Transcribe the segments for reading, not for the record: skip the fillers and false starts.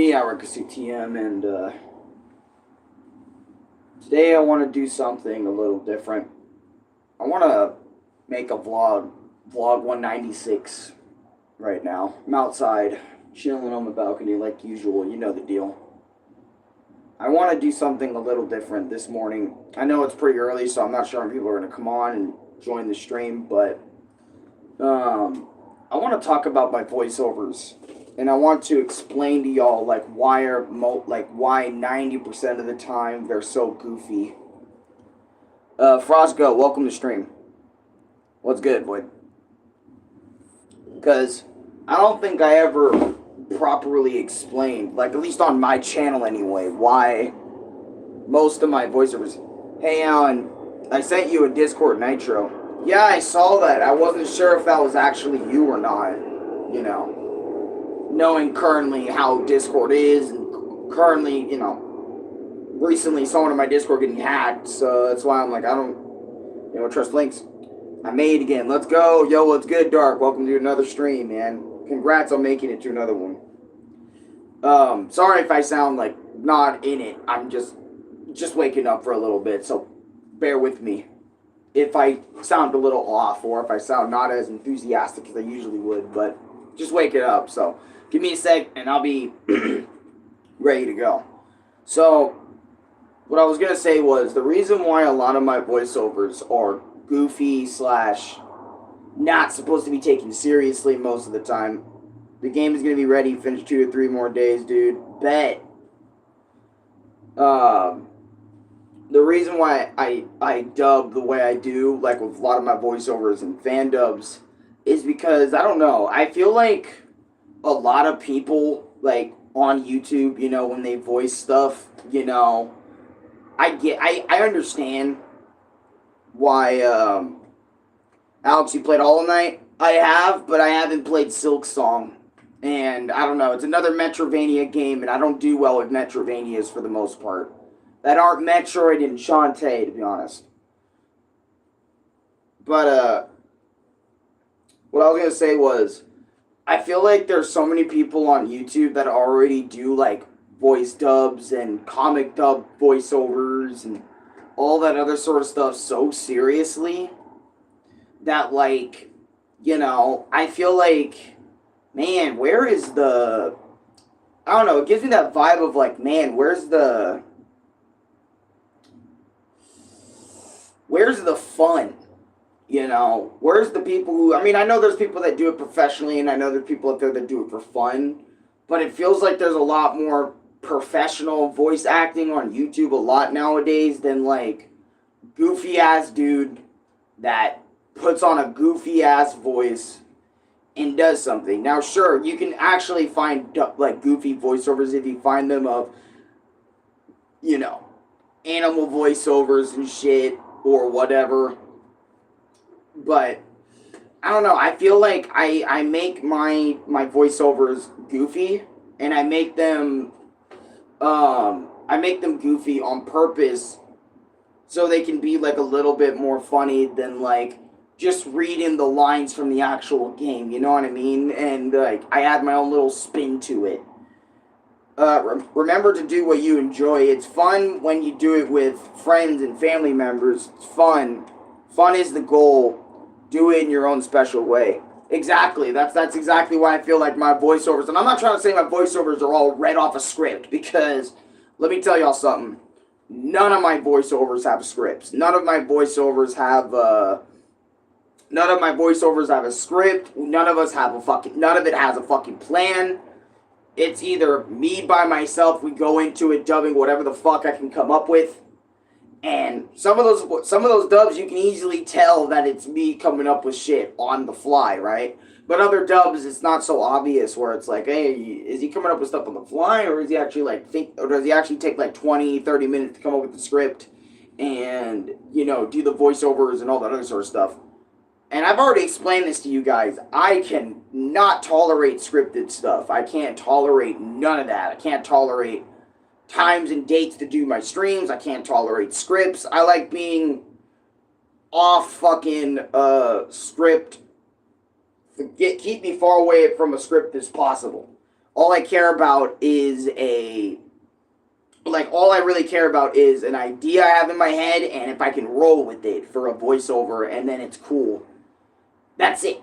Yeah, TM, and today I want to do something a little different. I want to make a vlog 196 right now. I'm outside, chilling on the balcony like usual, you know the deal. I want to do something a little different this morning. I know it's pretty early, so I'm not sure when people are going to come on and join the stream, but I want to talk about my voiceovers. And I want to explain to y'all why 90% of the time they're so goofy. Frostgo, welcome to stream. What's good, boy? Because I don't think I ever properly explained, at least on my channel anyway, why most of my voiceovers. Hey, Alan, I sent you a Discord nitro. Yeah, I saw that. I wasn't sure if that was actually you or not, you know. Knowing currently how Discord is, and currently, recently someone in my Discord getting hacked, so that's why I'm like, I don't, trust links. I made it again. Let's go. Yo, what's good, Dark? Welcome to another stream, man. Congrats on making it to another one. Sorry if I sound not in it. I'm just waking up for a little bit, so bear with me if I sound a little off or if I sound not as enthusiastic as I usually would, but just waking up, so give me a sec and I'll be ready to go. So, what I was going to say was the reason why a lot of my voiceovers are goofy / not supposed to be taken seriously most of the time. The game is going to be ready, finish 2 to 3 more days, dude. Bet. The reason why I dub the way I do, with a lot of my voiceovers and fandubs, is because, I don't know, I feel like a lot of people, on YouTube, when they voice stuff, I understand why, Alex, you played Hollow Knight? I have, but I haven't played Silk Song. And, I don't know, it's another Metroidvania game, and I don't do well with Metroidvanias for the most part. That aren't Metroid and Shantae, to be honest. But, what I was going to say was, I feel like there's so many people on YouTube that already do, voice dubs and comic dub voiceovers and all that other sort of stuff so seriously that, I feel like, man, where is the... I don't know, it gives me that vibe of, man, where's the fun? Where's the people who... I mean, I know there's people that do it professionally, and I know there's people out there that do it for fun, but it feels like there's a lot more professional voice acting on YouTube a lot nowadays than, goofy-ass dude that puts on a goofy-ass voice and does something. Now, sure, you can actually find, goofy voiceovers if you find them of, animal voiceovers and shit, or whatever. But, I don't know, I feel like I make my voiceovers goofy, and I make them goofy on purpose so they can be, a little bit more funny than, just reading the lines from the actual game, you know what I mean? And, I add my own little spin to it. Remember to do what you enjoy. It's fun when you do it with friends and family members. It's fun. Fun is the goal. Do it in your own special way. Exactly. That's exactly why I feel like my voiceovers... And I'm not trying to say my voiceovers are all read off a script, because let me tell y'all something. None of my voiceovers have scripts. None of my voiceovers have a script. None of it has a fucking plan. It's either me by myself, we go into it dubbing whatever the fuck I can come up with. And some of those dubs, you can easily tell that it's me coming up with shit on the fly, right? But other dubs, it's not so obvious, where it's like, hey, is he coming up with stuff on the fly, or is he actually or does he actually take 20, 30 minutes to come up with the script and, do the voiceovers and all that other sort of stuff? And I've already explained this to you guys. I can not tolerate scripted stuff. I can't tolerate none of that. I can't tolerate times and dates to do my streams. I can't tolerate scripts. I like being off fucking script. Keep me far away from a script as possible. all I care about is all I really care about is an idea I have in my head, and if I can roll with it for a voiceover, and then it's cool. That's it.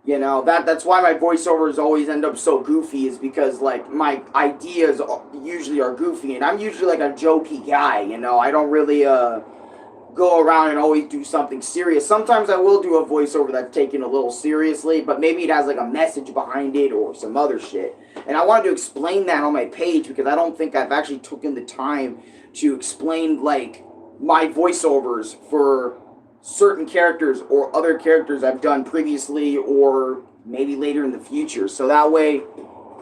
You know, that's why my voiceovers always end up so goofy, is because, like, my ideas usually are goofy, and I'm usually, like, a jokey guy, you know? I don't really, go around and always do something serious. Sometimes I will do a voiceover that's taken a little seriously, but maybe it has, like, a message behind it or some other shit. And I wanted to explain that on my page, because I don't think I've actually taken the time to explain, like, my voiceovers for certain characters or other characters I've done previously or maybe later in the future. So that way,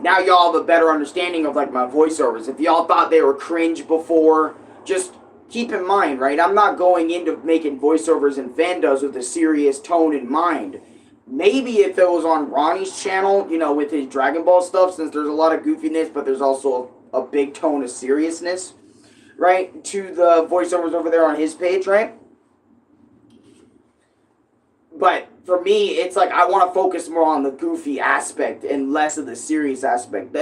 now y'all have a better understanding of, like, my voiceovers. If y'all thought they were cringe before, just keep in mind, right, I'm not going into making voiceovers and fandubs with a serious tone in mind. Maybe if it was on Ronnie's channel, you know, with his Dragon Ball stuff, since there's a lot of goofiness, but there's also a big tone of seriousness, right, to the voiceovers over there on his page, right? But for me, it's like I want to focus more on the goofy aspect and less of the serious aspect.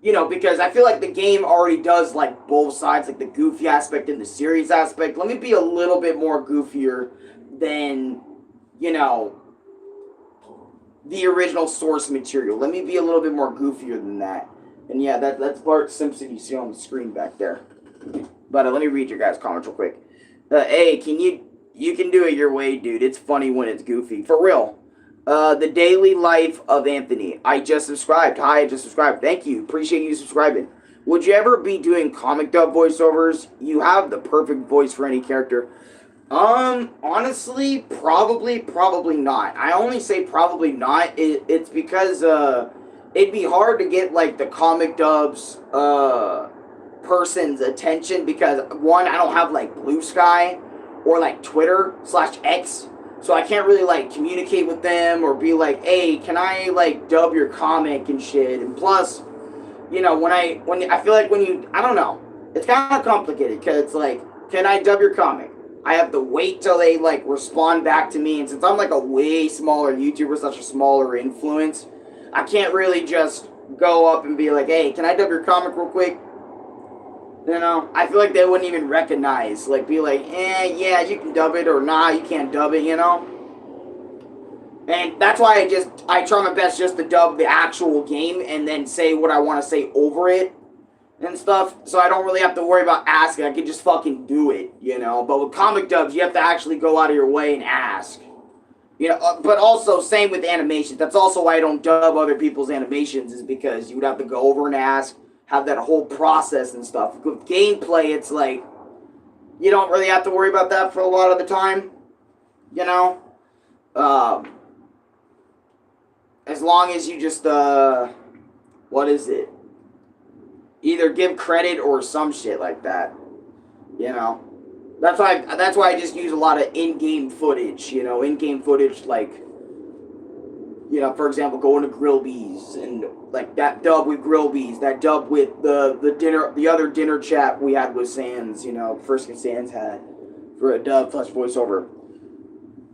You know, because I feel like the game already does, like, both sides, like the goofy aspect and the serious aspect. Let me be a little bit more goofier than, you know, the original source material. Let me be a little bit more goofier than that. And yeah, that's Bart Simpson you see on the screen back there. But let me read your guys' comments real quick. Hey, you can do it your way, dude. It's funny when it's goofy. For real. The Daily Life of Anthony. I just subscribed. Hi, I just subscribed. Thank you. Appreciate you subscribing. Would you ever be doing comic dub voiceovers? You have the perfect voice for any character. Honestly, probably not. I only say probably not. It's because, it'd be hard to get, like, the comic dubs, person's attention because, one, I don't have, like, Blue Sky or, like, Twitter/X, so I can't really, like, communicate with them or be like, hey, can I, like, dub your comic and shit. And plus, you know, when I feel like when you, I don't know, it's kind of complicated because it's like, can I dub your comic? I have to wait till they, like, respond back to me, and since I'm, like, a way smaller YouTuber, such a smaller influence, I can't really just go up and be like, hey, can I dub your comic real quick? You know, I feel like they wouldn't even recognize, like, be like, yeah, you can dub it, or nah, you can't dub it, you know? And that's why I try my best just to dub the actual game and then say what I want to say over it and stuff, so I don't really have to worry about asking. I can just fucking do it, you know? But with comic dubs, you have to actually go out of your way and ask. You know, but also, same with animations. That's also why I don't dub other people's animations, is because you would have to go over and ask, have that whole process and stuff. With gameplay, it's like, you don't really have to worry about that for a lot of the time, you know? As long as you just, what is it? Either give credit or some shit like that, you know? That's why I just use a lot of in-game footage, you know? In-game footage, like, you know, for example, going to Grillby's and, like, that dub with Grillby's, that dub with the other dinner chat we had with Sans, you know, First Sans had for a dub plus voiceover.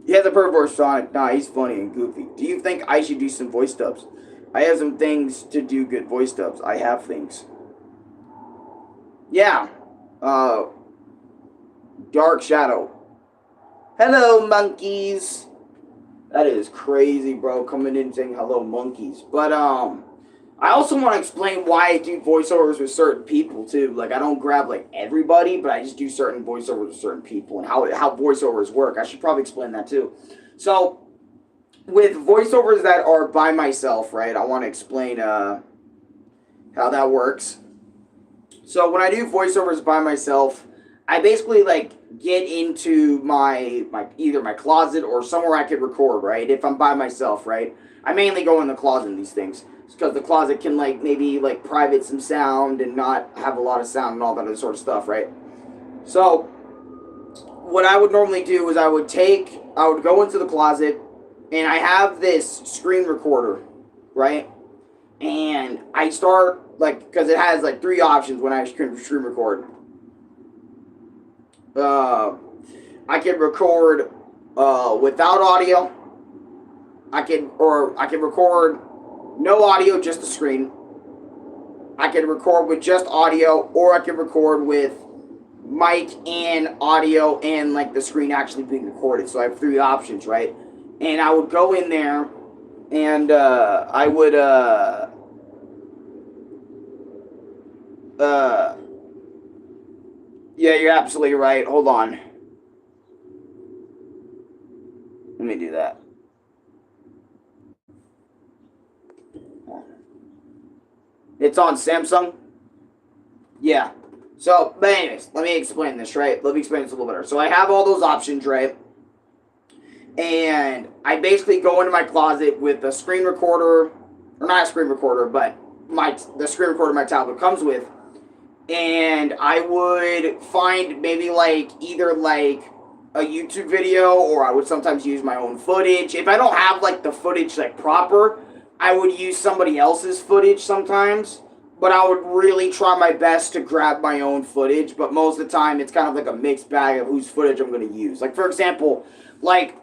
He has a perfect voice, Sonic. Nah, he's funny and goofy. Do you think I should do some voice dubs? I have some things to do good voice dubs. I have things. Yeah. Dark Shadow. Hello, monkeys. That is crazy, bro. Coming in saying hello, monkeys. But, I also want to explain why I do voiceovers with certain people, too. Like, I don't grab, like, everybody, but I just do certain voiceovers with certain people and how voiceovers work. I should probably explain that, too. So, with voiceovers that are by myself, right, I want to explain, how that works. So, when I do voiceovers by myself, I basically, like, get into my either my closet or somewhere I could record, right? If I'm by myself, right? I mainly go in the closet in these things. Because the closet can, like, maybe, like, private some sound and not have a lot of sound and all that other sort of stuff, right? So, what I would normally do is I would go into the closet, and I have this screen recorder, right? And I start, like, because it has, like, 3 options when I screen record. I can record without audio. I can record no audio, just the screen. I can record with just audio, or I can record with mic and audio and like the screen actually being recorded. So I have 3 options, right? And I would go in there and I would yeah, you're absolutely right. Hold on. Let me do that. It's on Samsung? Yeah. So, but anyways, let me explain this, right? Let me explain this a little better. So I have all those options, right? And I basically go into my closet with a screen recorder, or not a screen recorder, but the screen recorder my tablet comes with. And I would find maybe like either like a YouTube video, or I would sometimes use my own footage. If I don't have like the footage like proper, I would use somebody else's footage sometimes. But I would really try my best to grab my own footage. But most of the time, it's kind of like a mixed bag of whose footage I'm going to use. Like, for example, like,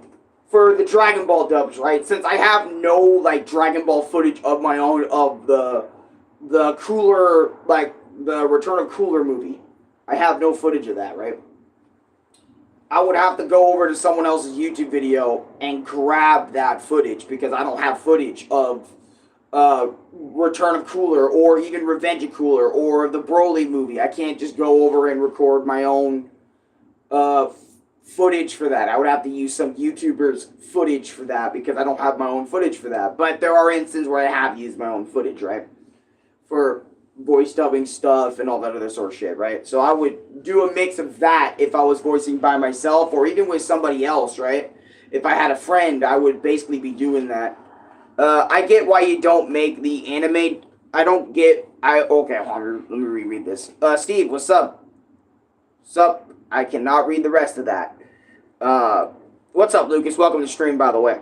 for the Dragon Ball dubs, right? Since I have no, like, Dragon Ball footage of my own of the Cooler, like, the Return of Cooler movie. I have no footage of that, right? I would have to go over to someone else's YouTube video and grab that footage because I don't have footage of Return of Cooler, or even Revenge of Cooler, or the Broly movie. I can't just go over and record my own footage for that. I would have to use some YouTuber's footage for that because I don't have my own footage for that. But there are instances where I have used my own footage, right? For voice dubbing stuff and all that other sort of shit, right? So I would do a mix of that if I was voicing by myself or even with somebody else, right? If I had a friend, I would basically be doing that. I get why you don't make the anime. I don't get. Okay, hold on, let me reread this. Steve, what's up? What's up? I cannot read the rest of that. What's up, Lucas? Welcome to the stream, by the way.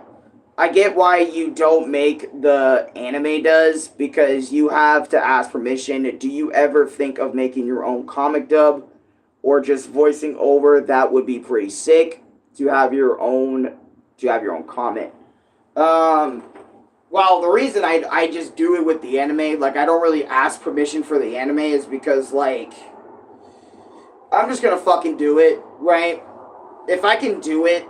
I get why you don't make the anime does, because you have to ask permission. Do you ever think of making your own comic dub, or just voicing over? That would be pretty sick to have your own comment. Well, the reason I just do it with the anime, like, I don't really ask permission for the anime, is because, like, I'm just gonna fucking do it, right? If I can do it,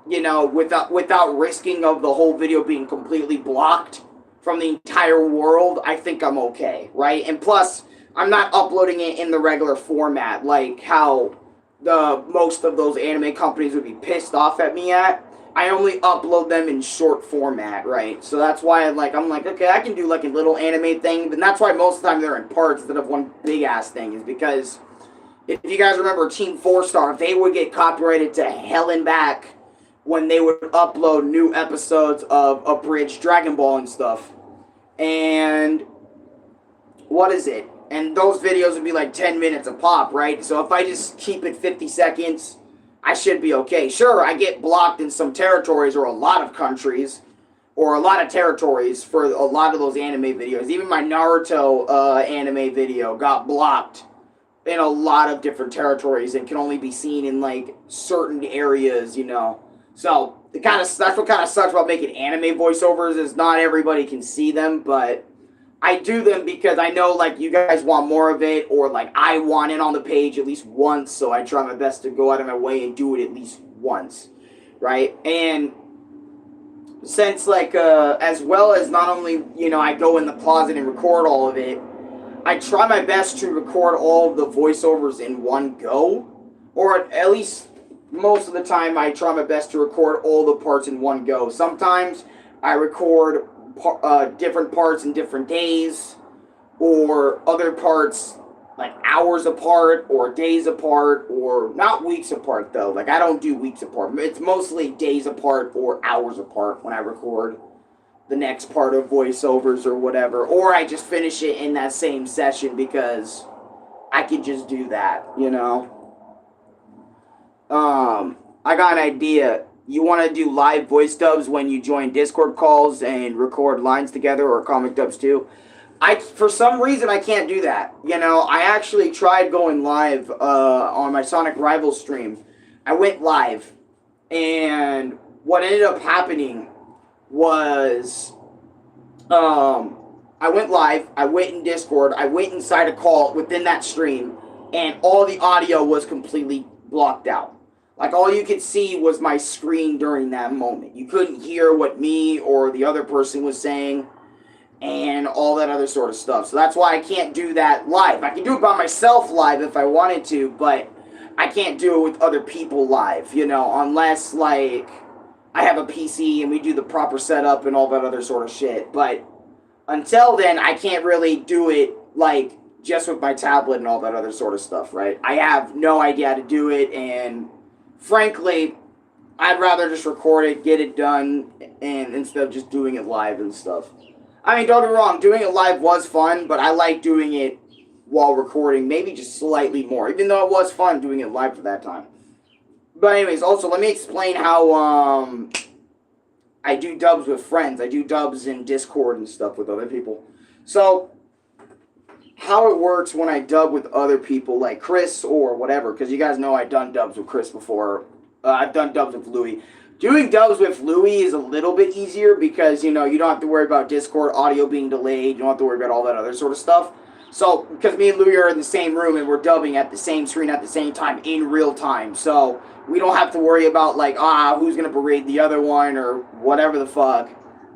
you know, without risking of the whole video being completely blocked from the entire world, I think I'm okay, right? And plus, I'm not uploading it in the regular format, like how most of those anime companies would be pissed off at me at. I only upload them in short format, right? So that's why I'm like, okay, I can do like a little anime thing, but that's why most of the time they're in parts instead of one big ass thing, is because if you guys remember Team 4-Star, they would get copyrighted to hell and back when they would upload new episodes of Abridged Dragon Ball and stuff. And what is it? And those videos would be like 10 minutes a pop, right? So if I just keep it 50 seconds, I should be okay. Sure, I get blocked in some territories, or a lot of countries, or a lot of territories for a lot of those anime videos. Even my Naruto anime video got blocked in a lot of different territories and can only be seen in like certain areas, you know. So that's what kind of sucks about making anime voiceovers, is not everybody can see them, but I do them because I know, like, you guys want more of it, or, like, I want it on the page at least once, so I try my best to go out of my way and do it at least once, right? And since, like, as well as not only, you know, I go in the closet and record all of it, I try my best to record all of the voiceovers in one go, or at least most of the time I try my best to record all the parts in one go. Sometimes I record different parts in different days, or other parts like hours apart, or days apart, or not weeks apart though. Like, I don't do weeks apart. It's mostly days apart or hours apart when I record the next part of voiceovers or whatever. Or I just finish it in that same session because I could just do that, you know. I got an idea. You want to do live voice dubs when you join Discord calls and record lines together, or comic dubs too? For some reason, I can't do that. You know, I actually tried going live on my Sonic Rivals stream. I went live, and what ended up happening was I went live, I went in Discord, I went inside a call within that stream, and all the audio was completely blocked out. Like, all you could see was my screen during that moment. You couldn't hear what me or the other person was saying, and all that other sort of stuff. So that's why I can't do that live. I can do it by myself live if I wanted to, but I can't do it with other people live, you know, unless, like, I have a PC and we do the proper setup and all that other sort of shit. But until then, I can't really do it, like, just with my tablet and all that other sort of stuff, right? I have no idea how to do it, and frankly, I'd rather just record it, get it done, and instead of just doing it live and stuff. I mean, don't get me wrong, doing it live was fun, but I like doing it while recording, maybe just slightly more, even though it was fun doing it live for that time. But anyways, also, let me explain how, I do dubs with friends. I do dubs in Discord and stuff with other people. So, how it works when I dub with other people, like Chris or whatever, because you guys know I've done dubs with Chris before. I've done dubs with Louie. Doing dubs with Louie is a little bit easier because, you know, you don't have to worry about Discord audio being delayed. You don't have to worry about all that other sort of stuff. So, because me and Louie are in the same room and we're dubbing at the same screen at the same time in real time. So, we don't have to worry about, like, who's going to berate the other one or whatever the fuck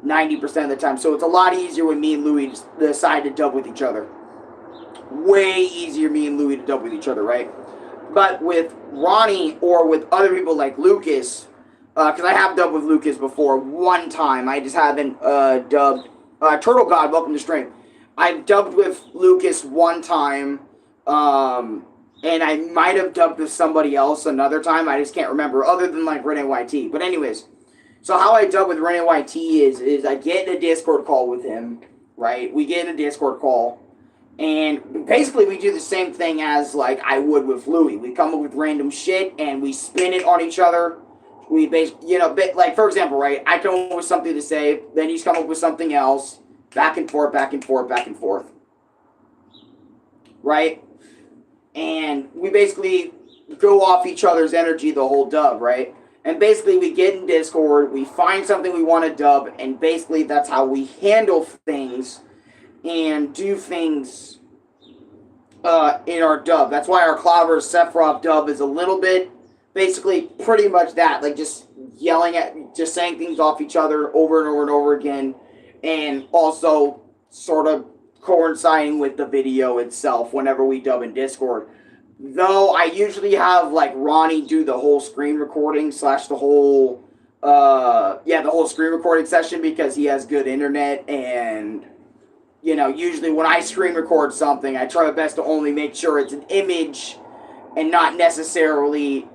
90% of the time. So, it's a lot easier when me and Louie decide to dub with each other. Way easier me and Louie to dub with each other, right? But with Ronnie or with other people like Lucas, because I have dubbed with Lucas before one time. I just haven't dubbed Turtle God, welcome to stream. I've dubbed with Lucas one time, and I might have dubbed with somebody else another time. I just can't remember, other than like Renee YT. But anyways, so how I dub with Renee YT is I get in a Discord call with him, right? We get in a Discord call, and basically we do the same thing as like I would with Louie. We come up with random shit and we spin it on each other. We basically, you know, like for example, right? I come up with something to say, then he's come up with something else. Back and forth, back and forth, back and forth. Right? And we basically go off each other's energy the whole dub, right? And basically we get in Discord, we find something we want to dub, and basically that's how we handle things and do things in our dub. That's why our Clover Sephiroth dub is a little bit, basically pretty much that. Like just yelling at, just saying things off each other over and over and over again. And also sort of coinciding with the video itself whenever we dub in Discord. Though I usually have like Ronnie do the whole screen recording / the whole the whole screen recording session because he has good internet, and you know, usually when I screen record something, I try my best to only make sure it's an image and not necessarily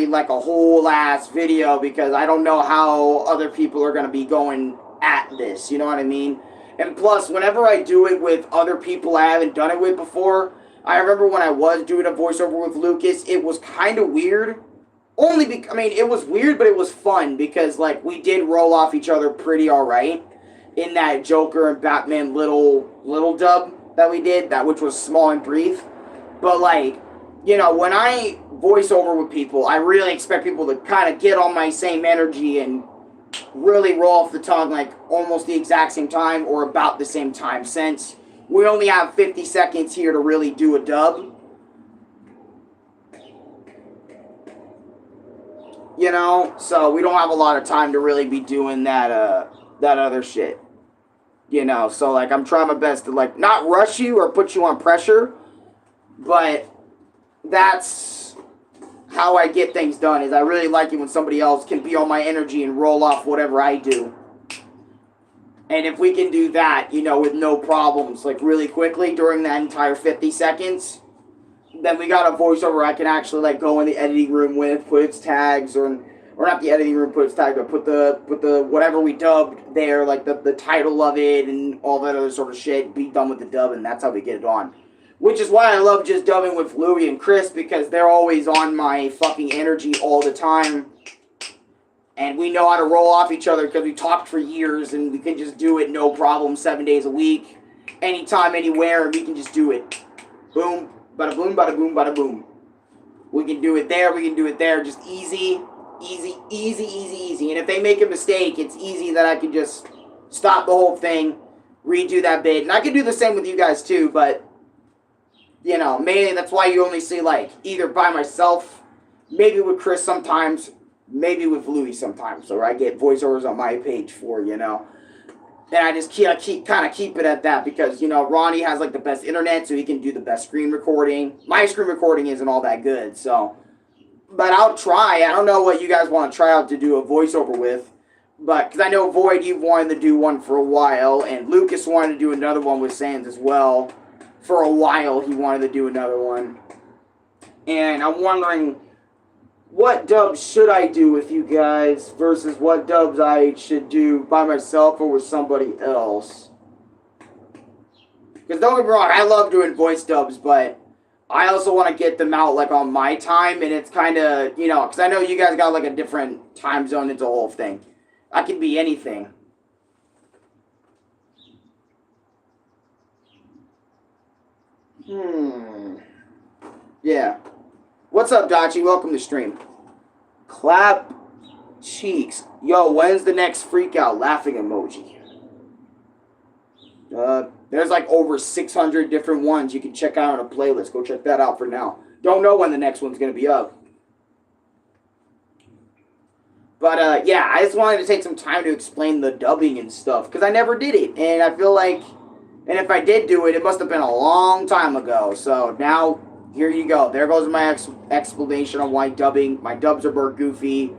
like a whole ass video, because I don't know how other people are going to be going at this, you know what I mean? And plus, whenever I do it with other people I haven't done it with before, I remember when I was doing a voiceover with Lucas, it was kind of weird. Only because, I mean, it was weird, but it was fun because, like, we did roll off each other pretty alright in that Joker and Batman little dub that we did, which was small and brief. But, like, you know, when I voice over with people, I really expect people to kind of get on my same energy and really roll off the tongue like almost the exact same time or about the same time, since we only have 50 seconds here to really do a dub. You know, so we don't have a lot of time to really be doing that other shit. You know, so like I'm trying my best to like not rush you or put you on pressure, but that's how I get things done. Is I really like it when somebody else can be on my energy and roll off whatever I do. And if we can do that, you know, with no problems, like really quickly during that entire 50 seconds, then we got a voiceover I can actually like go in the editing room with, put its tags, or not the editing room, put its tag, but put the whatever we dubbed there, like the title of it and all that other sort of shit, be done with the dub, and that's how we get it on. Which is why I love just dubbing with Louie and Chris, because they're always on my fucking energy all the time. And we know how to roll off each other because we talked for years, and we can just do it no problem 7 days a week. Anytime, anywhere, and we can just do it. Boom, bada boom, bada boom, bada boom. We can do it there, we can do it there, just easy, easy, easy, easy, easy. And if they make a mistake, it's easy that I can just stop the whole thing, redo that bit. And I can do the same with you guys too, but, you know, mainly that's why you only see, like, either by myself, maybe with Chris sometimes, maybe with Louis sometimes, or I get voiceovers on my page for, you know. And I just keep it at that because, you know, Ronnie has, like, the best internet, so he can do the best screen recording. My screen recording isn't all that good, so. But I'll try. I don't know what you guys want to try out to do a voiceover with. But, because I know Void, you've wanted to do one for a while, and Lucas wanted to do another one with Sans as well. For a while, he wanted to do another one. And I'm wondering, what dubs should I do with you guys versus what dubs I should do by myself or with somebody else? Because don't get me wrong, I love doing voice dubs, but I also want to get them out, like, on my time, and it's kind of, you know, because I know you guys got, like, a different time zone. It's a whole thing. I can be anything. Yeah. What's up, Dachi? Welcome to stream. Clap cheeks. Yo, when's the next freak out laughing emoji? There's like over 600 different ones you can check out on a playlist. Go check that out for now. Don't know when the next one's going to be up. But, yeah, I just wanted to take some time to explain the dubbing and stuff, because I never did it, and I feel like, and if I did do it, it must have been a long time ago, so now, here you go. There goes my explanation on why my dubs are more goofy,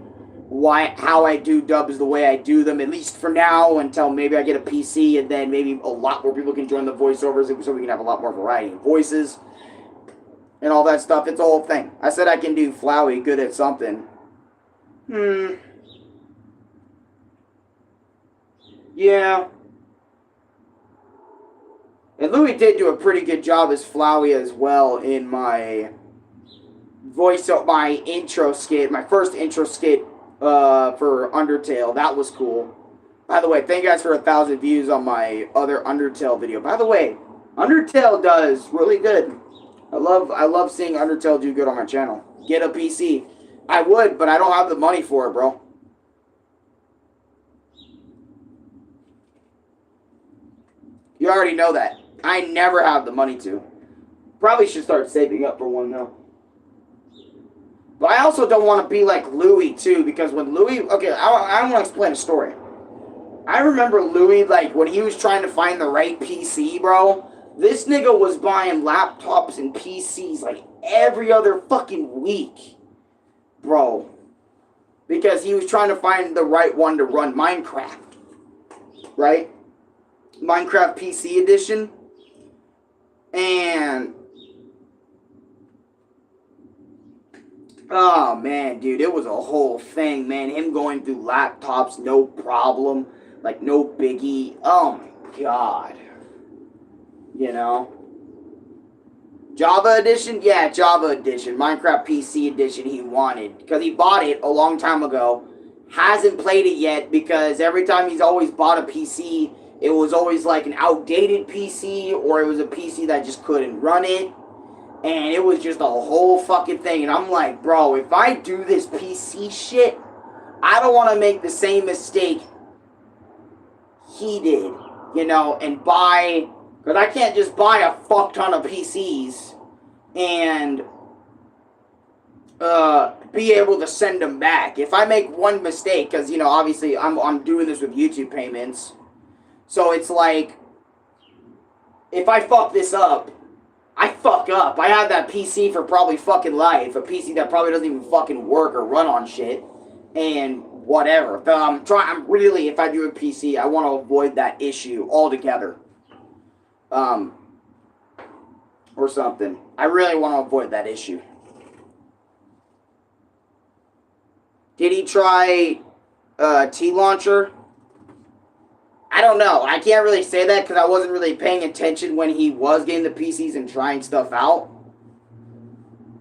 how I do dubs the way I do them, at least for now, until maybe I get a PC, and then maybe a lot more people can join the voiceovers, so we can have a lot more variety of voices, and all that stuff. It's a whole thing. I said I can do Flowey good at something. Yeah. And Louis did do a pretty good job as Flowey as well in my my intro skit, my first intro skit for Undertale. That was cool. By the way, thank you guys for 1,000 views on my other Undertale video. By the way, Undertale does really good. I love seeing Undertale do good on my channel. Get a PC. I would, but I don't have the money for it, bro. You already know that. I never have the money to. Probably should start saving up for one, though. But I also don't want to be like Louis, too, because when Louis... Okay, I want to explain a story. I remember Louis, like, when he was trying to find the right PC, bro, this nigga was buying laptops and PCs, like, every other fucking week, bro. Because he was trying to find the right one to run Minecraft. Right? Minecraft PC edition. And oh man, dude, it was a whole thing, man. Him going through laptops, no problem, like no biggie. Oh my god. You know, Java edition, yeah, Java edition, Minecraft PC edition. He wanted because he bought it a long time ago. Hasn't played it yet because every time he's always bought a PC, it was always like an outdated PC, or it was a PC that just couldn't run it. And it was just a whole fucking thing. And I'm like, bro, if I do this PC shit, I don't want to make the same mistake he did, you know, and buy... Because I can't just buy a fuck ton of PCs and be able to send them back. If I make one mistake, because, you know, obviously I'm doing this with YouTube payments... So it's like, if I fuck this up, I fuck up. I have that PC for probably fucking life. A PC that probably doesn't even fucking work or run on shit. And whatever. I'm really, if I do a PC, I want to avoid that issue altogether. Or something. I really want to avoid that issue. Did he try T-Launcher? I don't know. I can't really say that because I wasn't really paying attention when he was getting the PCs and trying stuff out.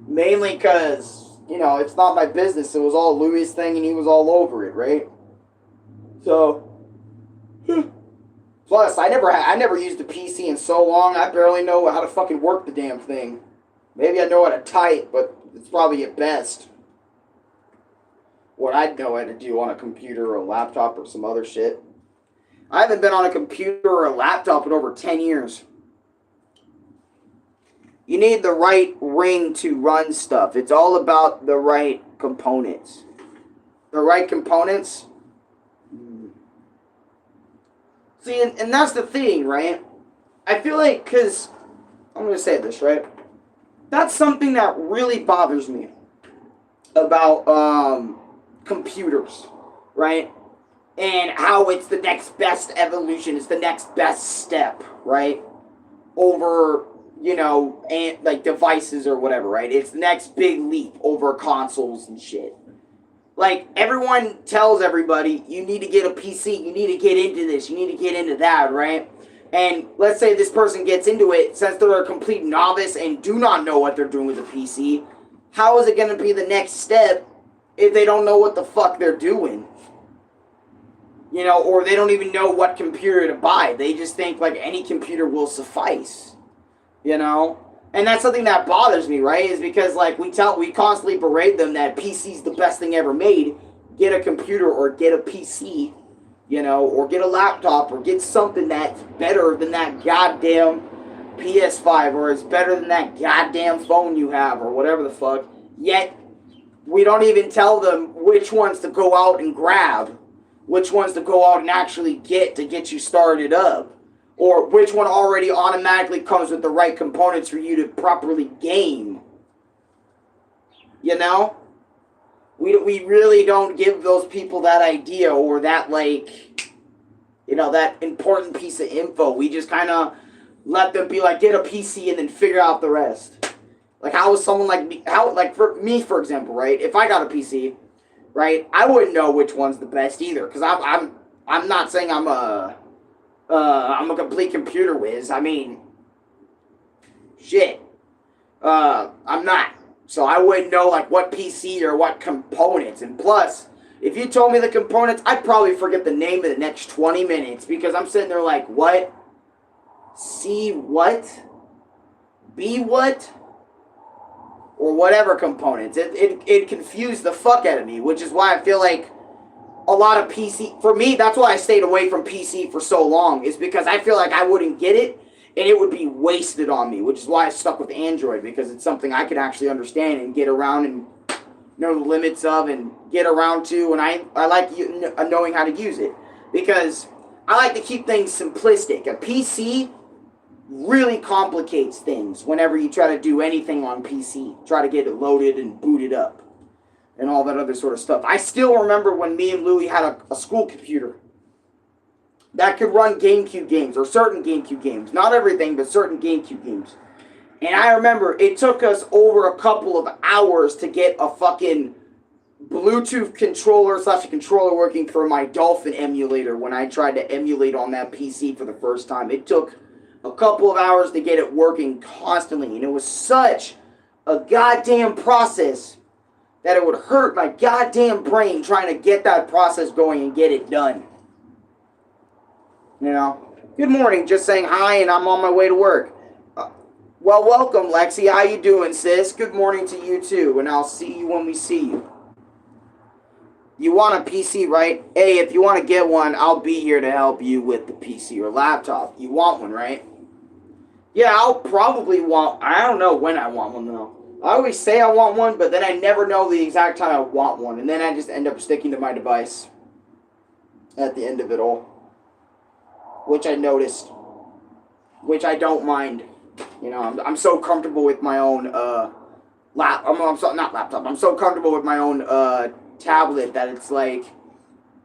Mainly because, you know, it's not my business. It was all Louis' thing and he was all over it, right? So, plus, I never used a PC in so long, I barely know how to fucking work the damn thing. Maybe I know how to type, but it's probably at best what I'd know how to do on a computer or a laptop or some other shit. I haven't been on a computer or a laptop in over 10 years. You need the right ring to run stuff. It's all about the right components. The right components. See, and that's the thing, right? I feel like, because, I'm going to say this, right? That's something that really bothers me about computers, right? And how it's the next best evolution, it's the next best step, right? Over, you know, and like devices or whatever, right? It's the next big leap over consoles and shit. Like, everyone tells everybody, you need to get a PC, you need to get into this, you need to get into that, right? And let's say this person gets into it, since they're a complete novice and do not know what they're doing with a PC, how is it going to be the next step if they don't know what the fuck they're doing? You know, or they don't even know what computer to buy. They just think, like, any computer will suffice. You know? And that's something that bothers me, right? Is because, like, we constantly berate them that PC's the best thing ever made. Get a computer or get a PC, you know, or get a laptop or get something that's better than that goddamn PS5 or is better than that goddamn phone you have or whatever the fuck. Yet, we don't even tell them which ones to go out and grab. Which ones to go out and actually get to get you started up. Or which one already automatically comes with the right components for you to properly game. You know? We really don't give those people that idea or that, like, you know, that important piece of info. We just kind of let them be like, get a PC and then figure out the rest. Like, how is someone like me, for me, for example, right? If I got a PC, right, I wouldn't know which one's the best either. Because I'm not saying I'm a complete computer whiz. I mean, shit. I'm not. So I wouldn't know, like, what PC or what components. And plus, if you told me the components, I'd probably forget the name in the next 20 minutes. Because I'm sitting there like, what? C what? B what? Or whatever components. It confused the fuck out of me. Which is why I feel like a lot of PC... For me, that's why I stayed away from PC for so long. Is because I feel like I wouldn't get it. And it would be wasted on me, which is why I stuck with Android, because it's something I could actually understand and get around and know the limits of and get around to, and I like knowing how to use it, because I like to keep things simplistic. A PC really complicates things whenever you try to do anything on PC. Try to get it loaded and booted up and all that other sort of stuff. I still remember when me and Louie had a school computer that could run GameCube games, or certain GameCube games. Not everything, but certain GameCube games. And I remember it took us over a couple of hours to get a fucking Bluetooth controller / controller working for my Dolphin emulator when I tried to emulate on that PC for the first time. It took a couple of hours to get it working constantly. And it was such a goddamn process that it would hurt my goddamn brain trying to get that process going and get it done. You know, good morning, just saying hi, and I'm on my way to work. Well, welcome, Lexi. How you doing, sis? Good morning to you, too, and I'll see you when we see you. You want a PC, right? Hey, if you want to get one, I'll be here to help you with the PC or laptop. You want one, right? Yeah, I'll probably want... I don't know when I want one, though. I always say I want one, but then I never know the exact time I want one, and then I just end up sticking to my device at the end of it all. Which I noticed, which I don't mind. You know, I'm so comfortable with my own I'm so comfortable with my own tablet that it's like,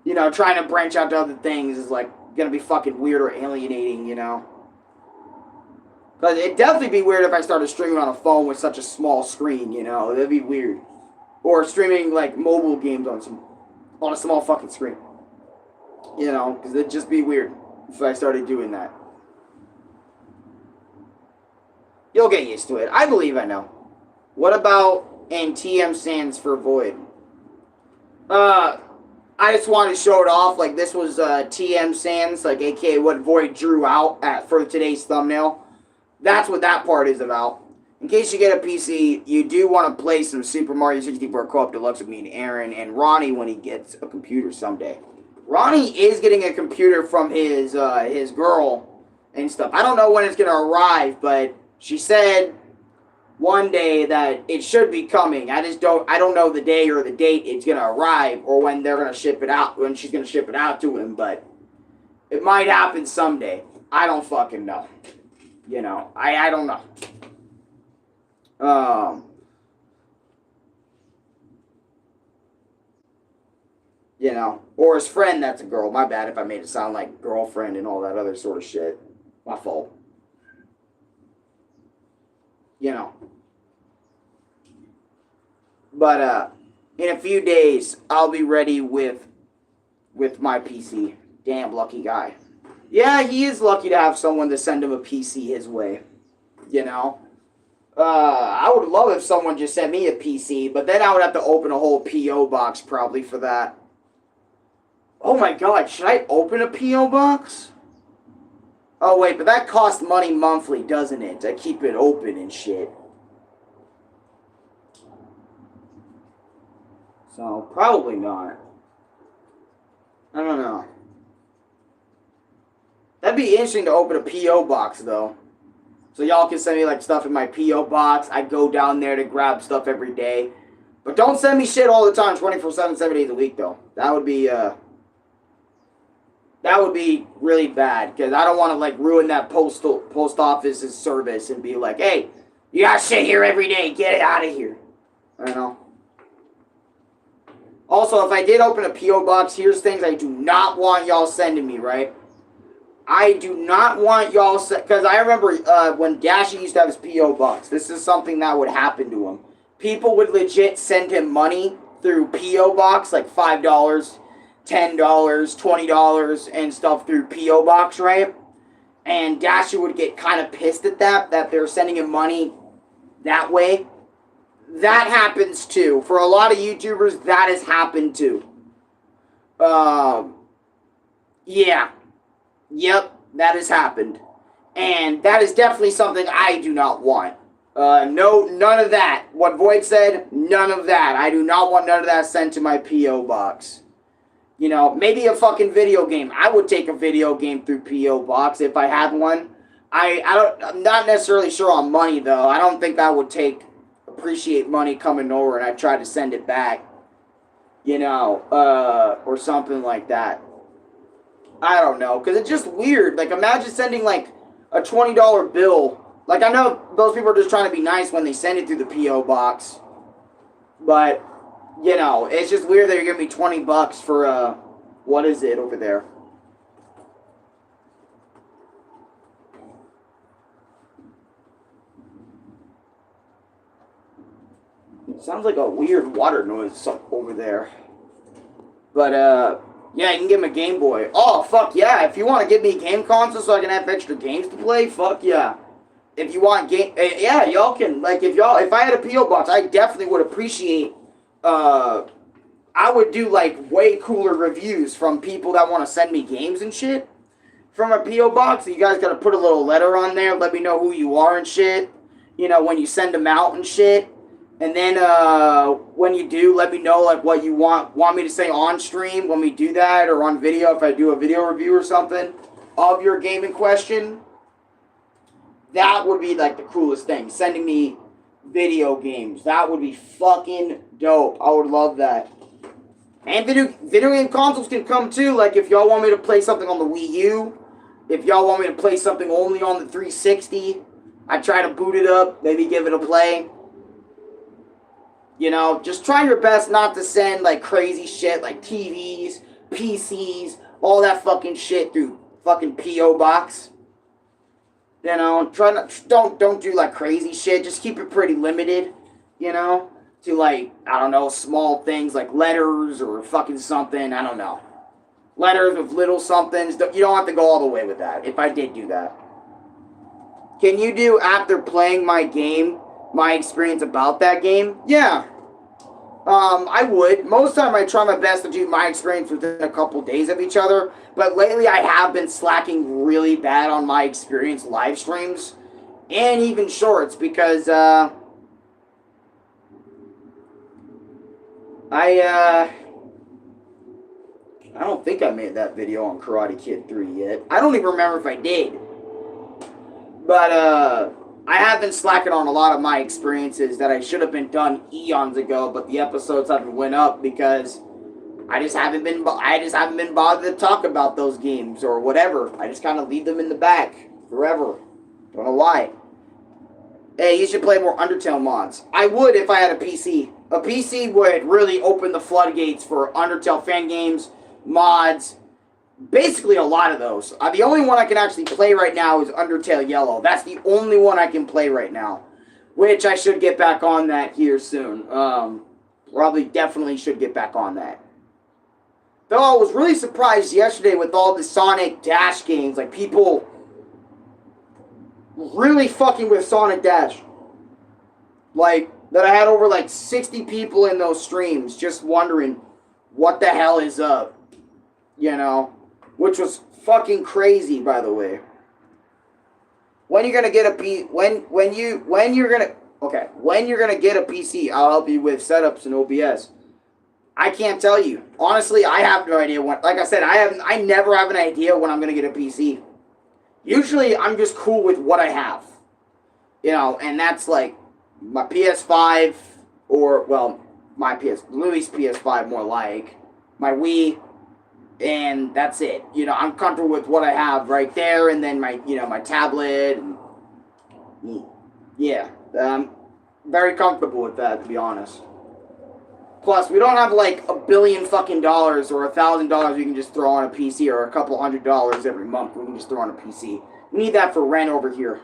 you know, trying to branch out to other things is like gonna be fucking weird or alienating, you know. Because it'd definitely be weird if I started streaming on a phone with such a small screen, you know. That'd be weird. Or streaming like mobile games on a small fucking screen. You know, because it'd just be weird if I started doing that. You'll get used to it. I believe I know. What about and TM stands for void? I just wanted to show it off. Like, this was TM Sans, like, aka what Void drew out for today's thumbnail. That's what that part is about. In case you get a PC, you do want to play some Super Mario 64 Co-op Deluxe with me and Aaron and Ronnie when he gets a computer someday. Ronnie is getting a computer from his girl and stuff. I don't know when it's gonna arrive, but she said one day that it should be coming. I don't know the day or the date it's gonna arrive or when they're gonna ship it out, when she's gonna ship it out to him, but it might happen someday. I don't fucking know. You know, I don't know. You know, or his friend that's a girl. My bad if I made it sound like girlfriend and all that other sort of shit. My fault. You know. But in a few days I'll be ready with my PC. Damn lucky guy. Yeah, he is lucky to have someone to send him a PC his way. You know? I would love if someone just sent me a PC, but then I would have to open a whole P.O. box probably for that. Oh my god, should I open a P.O. box? Oh wait, but that costs money monthly, doesn't it? To keep it open and shit. So, probably not. I don't know. That'd be interesting to open a P.O. box, though. So y'all can send me, like, stuff in my P.O. box. I go down there to grab stuff every day. But don't send me shit all the time, 24/7, 7 days a week, though. That would be really bad. Because I don't want to, like, ruin that post office's service and be like, hey, you got shit here every day. Get it out of here. I don't know. Also, if I did open a P.O. box, here's things I do not want y'all sending me, right? I do not want y'all... Because I remember when Dashi used to have his P.O. box. This is something that would happen to him. People would legit send him money through P.O. box, like $5, $10, $20, and stuff through P.O. box, right? And Dashi would get kind of pissed at that they're sending him money that way. That happens too. For a lot of YouTubers, that has happened too. Yeah. Yep, that has happened. And that is definitely something I do not want. No, none of that. What Void said, none of that. I do not want none of that sent to my P.O. box. You know, maybe a fucking video game. I would take a video game through P.O. box if I had one. I'm not necessarily sure on money, though. I don't think I would appreciate money coming over and I try to send it back. You know, or something like that. I don't know, because it's just weird. Like, imagine sending, like, a $20 bill. Like, I know those people are just trying to be nice when they send it through the P.O. box. But, you know, it's just weird that you're giving me 20 bucks for, what is it over there? It sounds like a weird water noise over there. But, yeah, you can give him a Game Boy. Oh, fuck yeah. If you want to give me a game console so I can have extra games to play, fuck yeah. If you want yeah, y'all can, like, if I had a P.O. box, I definitely would appreciate, I would do, like, way cooler reviews from people that want to send me games and shit from a P.O. box. So you guys got to put a little letter on there, let me know who you are and shit, you know, when you send them out and shit. And then, when you do, let me know, like, what you want me to say on stream when we do that, or on video, if I do a video review or something of your game in question. That would be, like, the coolest thing. Sending me video games. That would be fucking dope. I would love that. And video game consoles can come, too. Like, if y'all want me to play something on the Wii U, if y'all want me to play something only on the 360, I try to boot it up, maybe give it a play. You know, just try your best not to send, like, crazy shit, like TVs, PCs, all that fucking shit through fucking P.O. box. You know, don't do, like, crazy shit. Just keep it pretty limited, you know, to, like, I don't know, small things like letters or fucking something. I don't know. Letters with little somethings. You don't have to go all the way with that, if I did do that. Can you do, after playing my game, my experience about that game? Yeah. I would. Most of the time I try my best to do my experience within a couple days of each other. But lately I have been slacking really bad on my experience live streams. And even shorts. Because, I I don't think I made that video on Karate Kid 3 yet. I don't even remember if I did. But, I have been slacking on a lot of my experiences that I should have been done eons ago, but the episodes haven't went up because I just haven't been bothered to talk about those games or whatever. I just kind of leave them in the back forever. Don't know why. Hey, you should play more Undertale mods. I would if I had a PC. A PC would really open the floodgates for Undertale fan games, mods, basically a lot of those. The only one I can actually play right now is Undertale Yellow. That's the only one I can play right now. Which I should get back on that here soon. Probably definitely should get back on that. Though I was really surprised yesterday with all the Sonic Dash games. Like, people really fucking with Sonic Dash. Like, that I had over like 60 people in those streams just wondering what the hell is up. You know? Which was fucking crazy, by the way. When you're gonna get a when you're gonna get a PC, I'll help you with setups and OBS. I can't tell you. Honestly, I have no idea when. Like I said, I never have an idea when I'm gonna get a PC. Usually, I'm just cool with what I have. You know, and that's like my PS5 or Louis' PS5 more like my Wii. And that's it. You know, I'm comfortable with what I have right there, and then my tablet. And, yeah, I'm very comfortable with that, to be honest. Plus, we don't have like $1 billion fucking dollars or $1,000 we can just throw on a PC, or a couple $100 every month we can just throw on a PC. We need that for rent over here,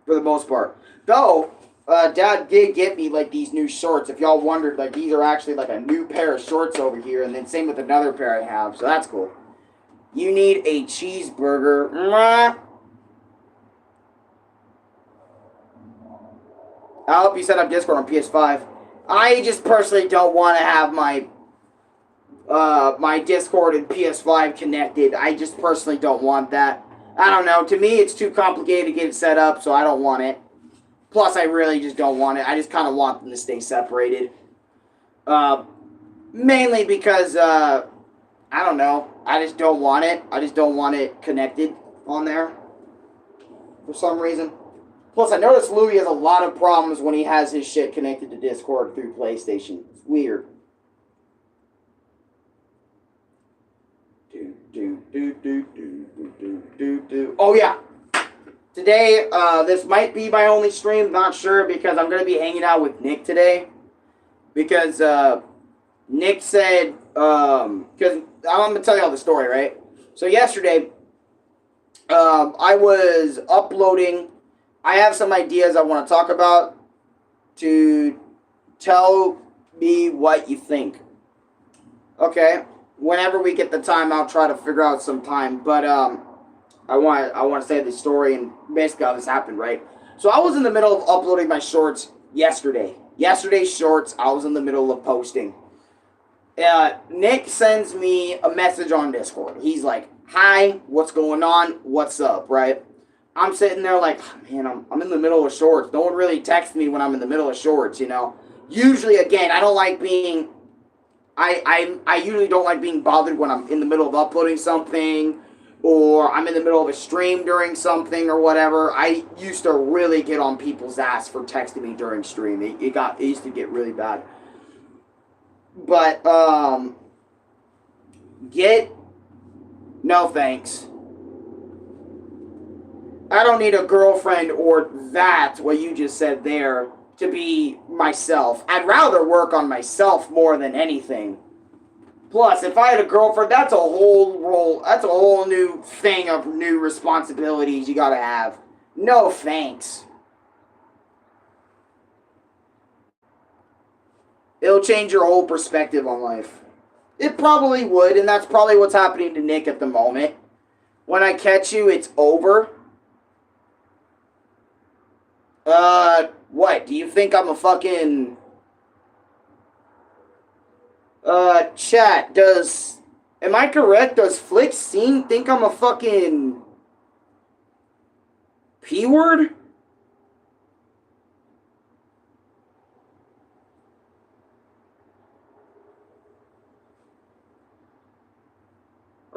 for the most part. Though, Dad did get me like these new shorts. If y'all wondered, like these are actually like a new pair of shorts over here, and then same with another pair I have, so that's cool. You need a cheeseburger. Mwah. I'll help you set up Discord on PS5. I just personally don't want to have my my Discord and PS5 connected. I just personally don't want that. I don't know. To me, it's too complicated to get it set up, so I don't want it. Plus, I really just don't want it. I just kind of want them to stay separated. Mainly because, I don't know. I just don't want it. I just don't want it connected on there. For some reason. Plus, I noticed Louis has a lot of problems when he has his shit connected to Discord through PlayStation. It's weird. Oh, yeah. Today, this might be my only stream, not sure, because I'm going to be hanging out with Nick today. Because, Nick said, because I'm going to tell you all the story, right? So yesterday, I was uploading, I have some ideas I want to talk about, to tell me what you think. Okay? Whenever we get the time, I'll try to figure out some time, but, I want to say the story and basically how this happened, right? So I was in the middle of uploading my shorts yesterday. Yesterday's shorts, I was in the middle of posting. Nick sends me a message on Discord. He's like, "Hi, what's going on? What's up?" Right? I'm sitting there like, man, I'm in the middle of shorts. No one really texts me when I'm in the middle of shorts, you know? Usually, again, I don't like being... I usually don't like being bothered when I'm in the middle of uploading something, or I'm in the middle of a stream during something or whatever. I used to really get on people's ass for texting me during stream. It used to get really bad. But, no thanks. I don't need a girlfriend or that, what you just said there, to be myself. I'd rather work on myself more than anything. Plus, if I had a girlfriend, that's a whole new thing of new responsibilities you gotta have. No thanks. It'll change your whole perspective on life. It probably would, and that's probably what's happening to Nick at the moment. When I catch you, it's over. What? Do you think I'm a fucking... chat, am I correct? Does Flick Scene think I'm a fucking P-word?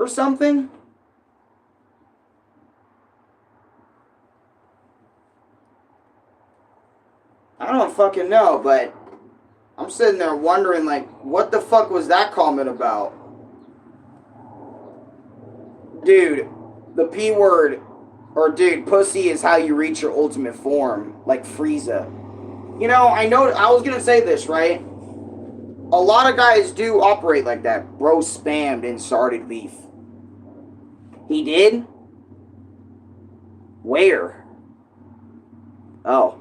or something? I don't fucking know, but I'm sitting there wondering, like, what the fuck was that comment about? Dude, the P word, or dude, pussy is how you reach your ultimate form, like Frieza. You know, I was gonna say this, right? A lot of guys do operate like that. Bro spammed and started beef. He did? Where? Oh.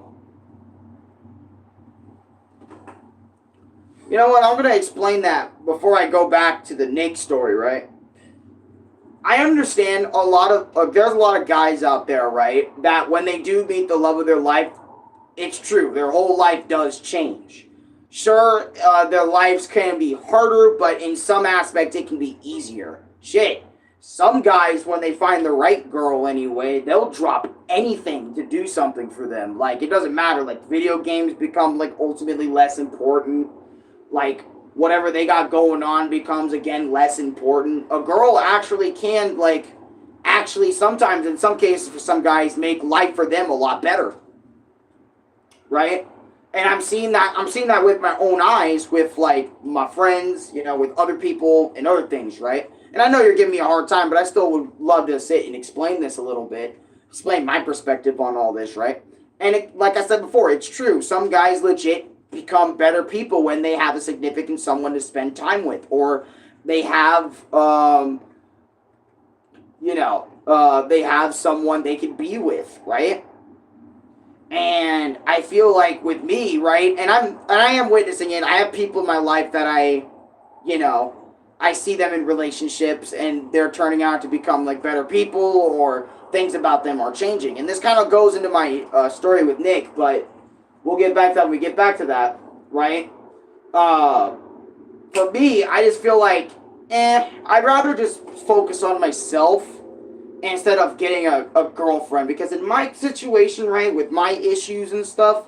You know what? I'm going to explain that before I go back to the Nick story, right? I understand there's a lot of guys out there, right, that when they do meet the love of their life, it's true. Their whole life does change. Sure, their lives can be harder, but in some aspect it can be easier. Shit. Some guys, when they find the right girl anyway, they'll drop anything to do something for them. Like, it doesn't matter. Like, video games become, like, ultimately less important. Like, whatever they got going on becomes, again, less important. A girl actually can, like, sometimes, in some cases, for some guys, make life for them a lot better. Right? And I'm seeing that with my own eyes, with, like, my friends, you know, with other people and other things, right? And I know you're giving me a hard time, but I still would love to sit and explain this a little bit. Explain my perspective on all this, right? And like I said before, it's true. Some guys legit become better people when they have a significant someone to spend time with. Or they have, they have someone they can be with, right? And I feel like with me, right, and I am witnessing it. I have people in my life that I see them in relationships and they're turning out to become like better people, or things about them are changing. And this kind of goes into my story with Nick, but we'll get back to that when we get back to that, right? For me, I just feel like, I'd rather just focus on myself instead of getting a girlfriend. Because in my situation, right, with my issues and stuff,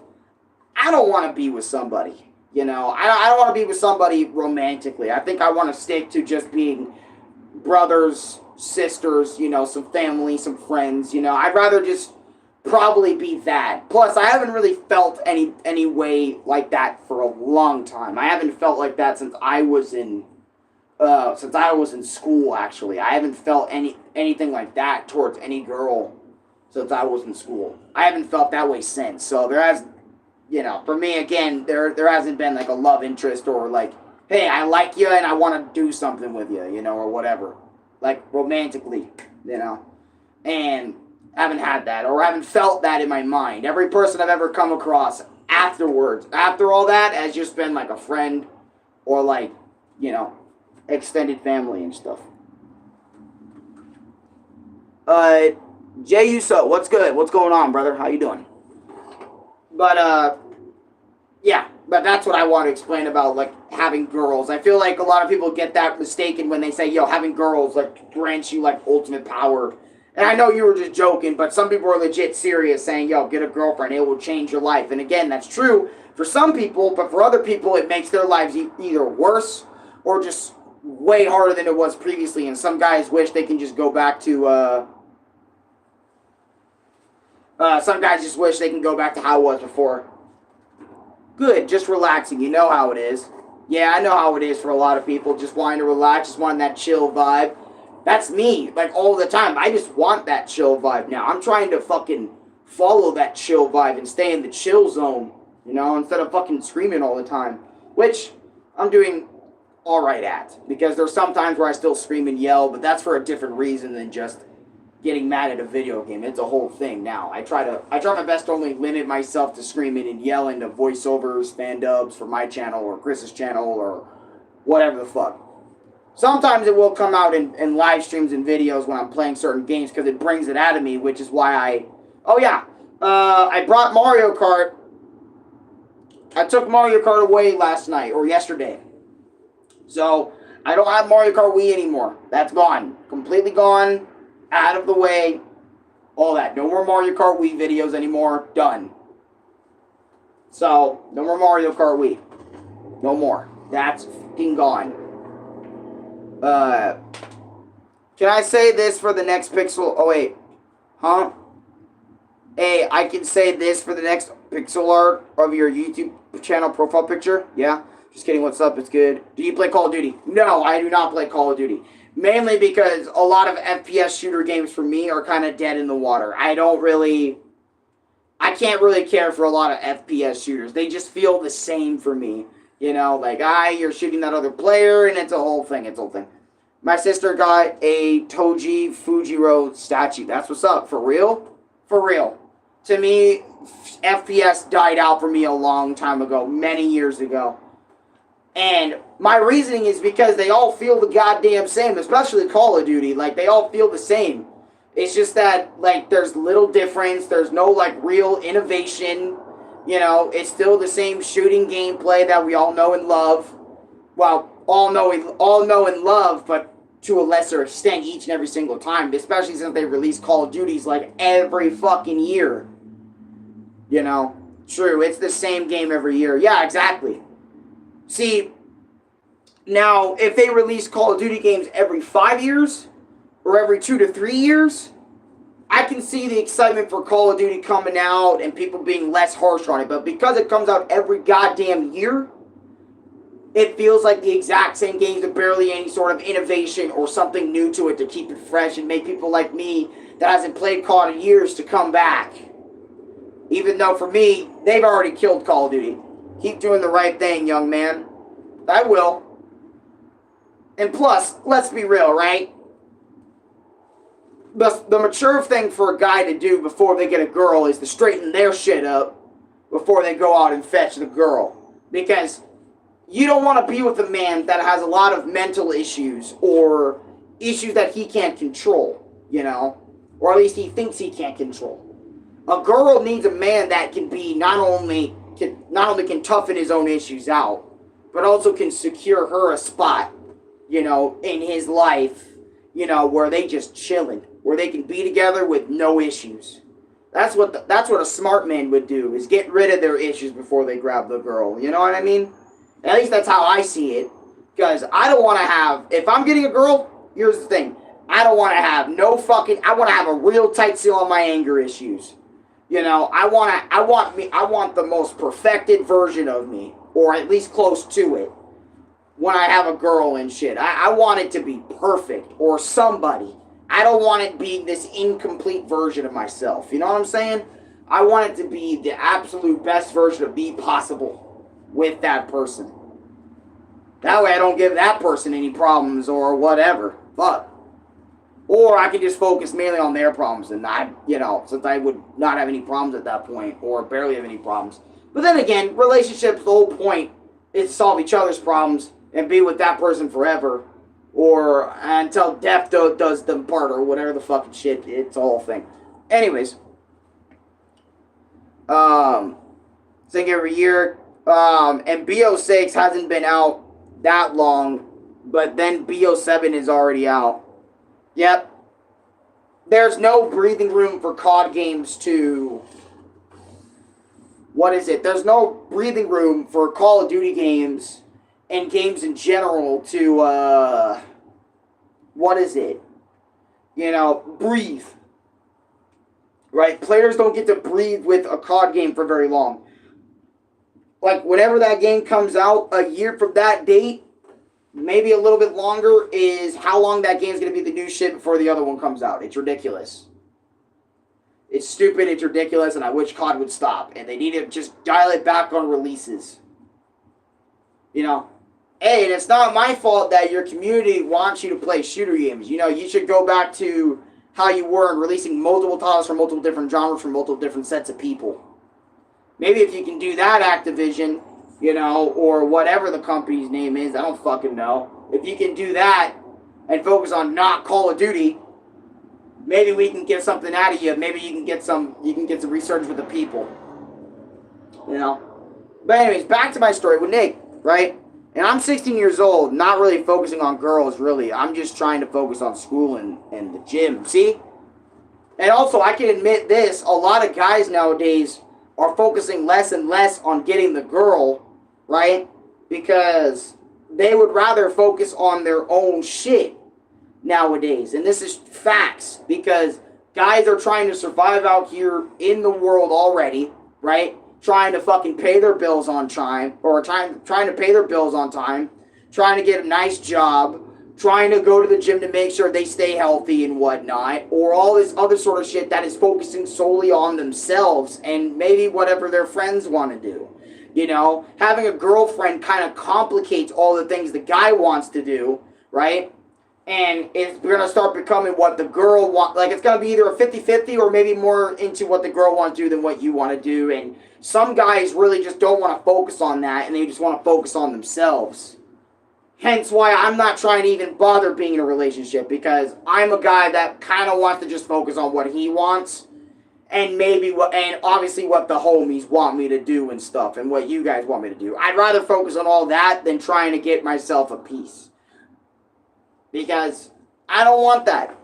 I don't want to be with somebody. You know, I don't want to be with somebody romantically. I think I want to stick to just being brothers, sisters, you know, some family, some friends, you know. I'd rather just probably be that. Plus, I haven't really felt any way like that for a long time. I haven't felt like that since I was in school, actually. I haven't felt anything like that towards any girl since I was in school. I haven't felt that way since. So there has, you know, for me, again, there hasn't been like a love interest or like, hey, I like you and I want to do something with you, you know, or whatever. Like, romantically, you know. And I haven't had that, or I haven't felt that in my mind. Every person I've ever come across afterwards, after all that, has just been like a friend or like, you know, extended family and stuff. Jay Uso, what's good? What's going on, brother? How you doing? But, yeah, but that's what I want to explain about, like, having girls. I feel like a lot of people get that mistaken when they say, yo, having girls, like, grants you, like, ultimate power. And I know you were just joking, but some people are legit serious saying, yo, get a girlfriend, it will change your life. And again, that's true for some people, but for other people, it makes their lives either worse or just way harder than it was previously. And some guys wish they can just go back to, some guys just wish they can go back to how it was before. Good, just relaxing. You know how it is. Yeah, I know how it is for a lot of people. Just wanting to relax, just wanting that chill vibe. That's me, like, all the time. I just want that chill vibe now. I'm trying to fucking follow that chill vibe and stay in the chill zone, you know, instead of fucking screaming all the time. Which I'm doing alright at. Because there's some times where I still scream and yell, but that's for a different reason than just getting mad at a video game. It's a whole thing now. I try my best to only limit myself to screaming and yelling to voiceovers, fandubs for my channel or Chris's channel or whatever the fuck. Sometimes it will come out in live streams and videos when I'm playing certain games because it brings it out of me, which is why I brought Mario Kart. I took Mario Kart away last night or yesterday. So I don't have Mario Kart Wii anymore. That's gone. Completely gone. Out of the way, all that. No more Mario Kart Wii videos anymore. Done. So, no more Mario Kart Wii. No more. That's fucking gone. Can I say this for the next pixel? Oh, wait. Huh? Hey, I can say this for the next pixel art of your YouTube channel profile picture? Yeah? Just kidding, what's up? It's good. Do you play Call of Duty? No, I do not play Call of Duty. Mainly because a lot of FPS shooter games for me are kind of dead in the water. I can't really care for a lot of FPS shooters. They just feel the same for me. You know, like, you're shooting that other player, and it's a whole thing. My sister got a Toji Fujiro statue. That's what's up. For real? For real. To me, FPS died out for me a long time ago. Many years ago. And my reasoning is because they all feel the goddamn same. Especially Call of Duty. Like, they all feel the same. It's just that, like, there's little difference. There's no, like, real innovation. You know, it's still the same shooting gameplay that we all know and love. Well, all know and love, but to a lesser extent each and every single time. Especially since they release Call of Duties, like, every fucking year. You know? True, it's the same game every year. Yeah, exactly. See, now, if they release Call of Duty games every 5 years, or every 2 to 3 years, I can see the excitement for Call of Duty coming out and people being less harsh on it. But because it comes out every goddamn year, it feels like the exact same games with barely any sort of innovation or something new to it to keep it fresh and make people like me that hasn't played COD in years to come back. Even though for me, they've already killed Call of Duty. Keep doing the right thing, young man. I will. And plus, let's be real, right? The mature thing for a guy to do before they get a girl is to straighten their shit up before they go out and fetch the girl. Because you don't want to be with a man that has a lot of mental issues or issues that he can't control, you know? Or at least he thinks he can't control. A girl needs a man that can be not only can toughen his own issues out, but also can secure her a spot, you know, in his life, you know, where they just chillin', where they can be together with no issues. That's what a smart man would do, is get rid of their issues before they grab the girl. You know what I mean? At least that's how I see it. Because I don't want to have, if I'm getting a girl, here's the thing. I don't want to have I want to have a real tight seal on my anger issues. You know, I want the most perfected version of me, or at least close to it, when I have a girl and shit. I want it to be perfect, or somebody. I don't want it being this incomplete version of myself. You know what I'm saying? I want it to be the absolute best version of me possible with that person. That way I don't give that person any problems or whatever. Fuck. Or I can just focus mainly on their problems and not, you know, since I would not have any problems at that point, or barely have any problems. But then again, relationships, the whole point is to solve each other's problems and be with that person forever, or until death does them part, or whatever the fucking shit. It's a whole thing. Anyways, think every year, and BO6 hasn't been out that long, but then BO7 is already out. Yep. There's no breathing room for COD games to... What is it? There's no breathing room for Call of Duty games and games in general to, what is it? You know, breathe. Right? Players don't get to breathe with a COD game for very long. Like, whenever that game comes out, a year from that date, maybe a little bit longer, is how long that game's going to be the new shit before the other one comes out. It's ridiculous. It's stupid, it's ridiculous, and I wish COD would stop. And they need to just dial it back on releases. You know? Hey, and it's not my fault that your community wants you to play shooter games. You know, you should go back to how you were in releasing multiple titles from multiple different genres from multiple different sets of people. Maybe if you can do that, Activision, you know, or whatever the company's name is, I don't fucking know. If you can do that and focus on not Call of Duty, maybe we can get something out of you. Maybe you can get some research with the people. You know? But anyways, back to my story with Nick, right? And I'm 16 years old, not really focusing on girls, really. I'm just trying to focus on school and the gym, see? And also, I can admit this, a lot of guys nowadays are focusing less and less on getting the girl, right? Because they would rather focus on their own shit. nowadays. And this is facts, because guys are trying to survive out here in the world already, right? Trying to fucking pay their bills on time, or trying to pay their bills on time, trying to get a nice job, trying to go to the gym to make sure they stay healthy and whatnot, or all this other sort of shit that is focusing solely on themselves and maybe whatever their friends want to do. You know, having a girlfriend kind of complicates all the things the guy wants to do, right? And it's going to start becoming what the girl wants. Like, it's going to be either a 50-50 or maybe more into what the girl wants to do than what you want to do. And some guys really just don't want to focus on that, and they just want to focus on themselves. Hence why I'm not trying to even bother being in a relationship, because I'm a guy that kind of wants to just focus on what he wants, and and obviously what the homies want me to do and stuff, and what you guys want me to do. I'd rather focus on all that than trying to get myself a piece, because I don't want that.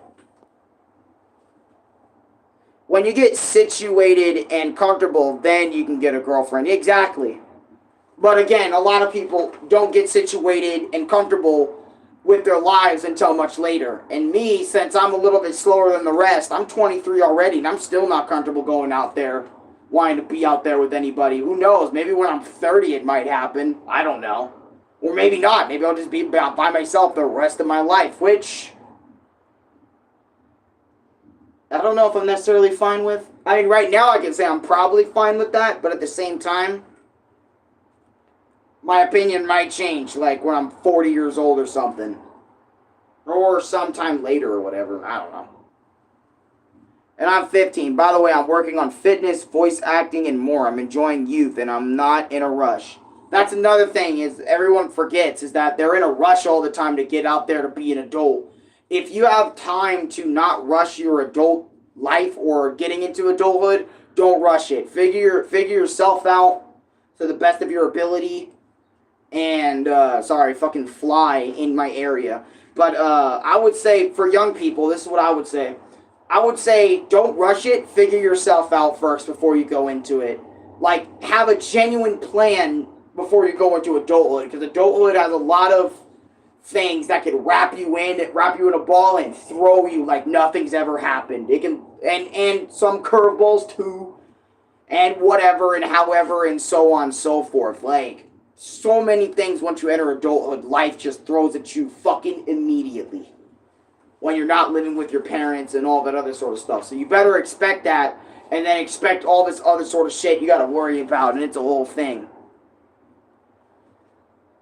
When you get situated and comfortable, then you can get a girlfriend. Exactly. But again, a lot of people don't get situated and comfortable with their lives until much later. And me, since I'm a little bit slower than the rest, I'm 23 already, and I'm still not comfortable going out there, wanting to be out there with anybody. Who knows? Maybe when I'm 30 it might happen. I don't know. Or maybe not. Maybe I'll just be by myself the rest of my life, which I don't know if I'm necessarily fine with. I mean, right now I can say I'm probably fine with that, but at the same time, my opinion might change, like when I'm 40 years old or something. Or sometime later or whatever. I don't know. And I'm 15. By the way, I'm working on fitness, voice acting, and more. I'm enjoying youth, and I'm not in a rush. That's another thing is everyone forgets, is that they're in a rush all the time to get out there to be an adult. If you have time to not rush your adult life or getting into adulthood, don't rush it. Figure yourself out to the best of your ability. And, sorry, fucking fly in my area. But, I would say, for young people, this is what I would say. I would say, don't rush it. Figure yourself out first before you go into it. Like, have a genuine plan before you go into adulthood. Because adulthood has a lot of things that can wrap you in a ball and throw you like nothing's ever happened. It can, and some curveballs too. And whatever, and however, and so on and so forth. Like, so many things once you enter adulthood, life just throws at you fucking immediately. When you're not living with your parents and all that other sort of stuff. So you better expect that, and then expect all this other sort of shit you gotta worry about, and it's a whole thing.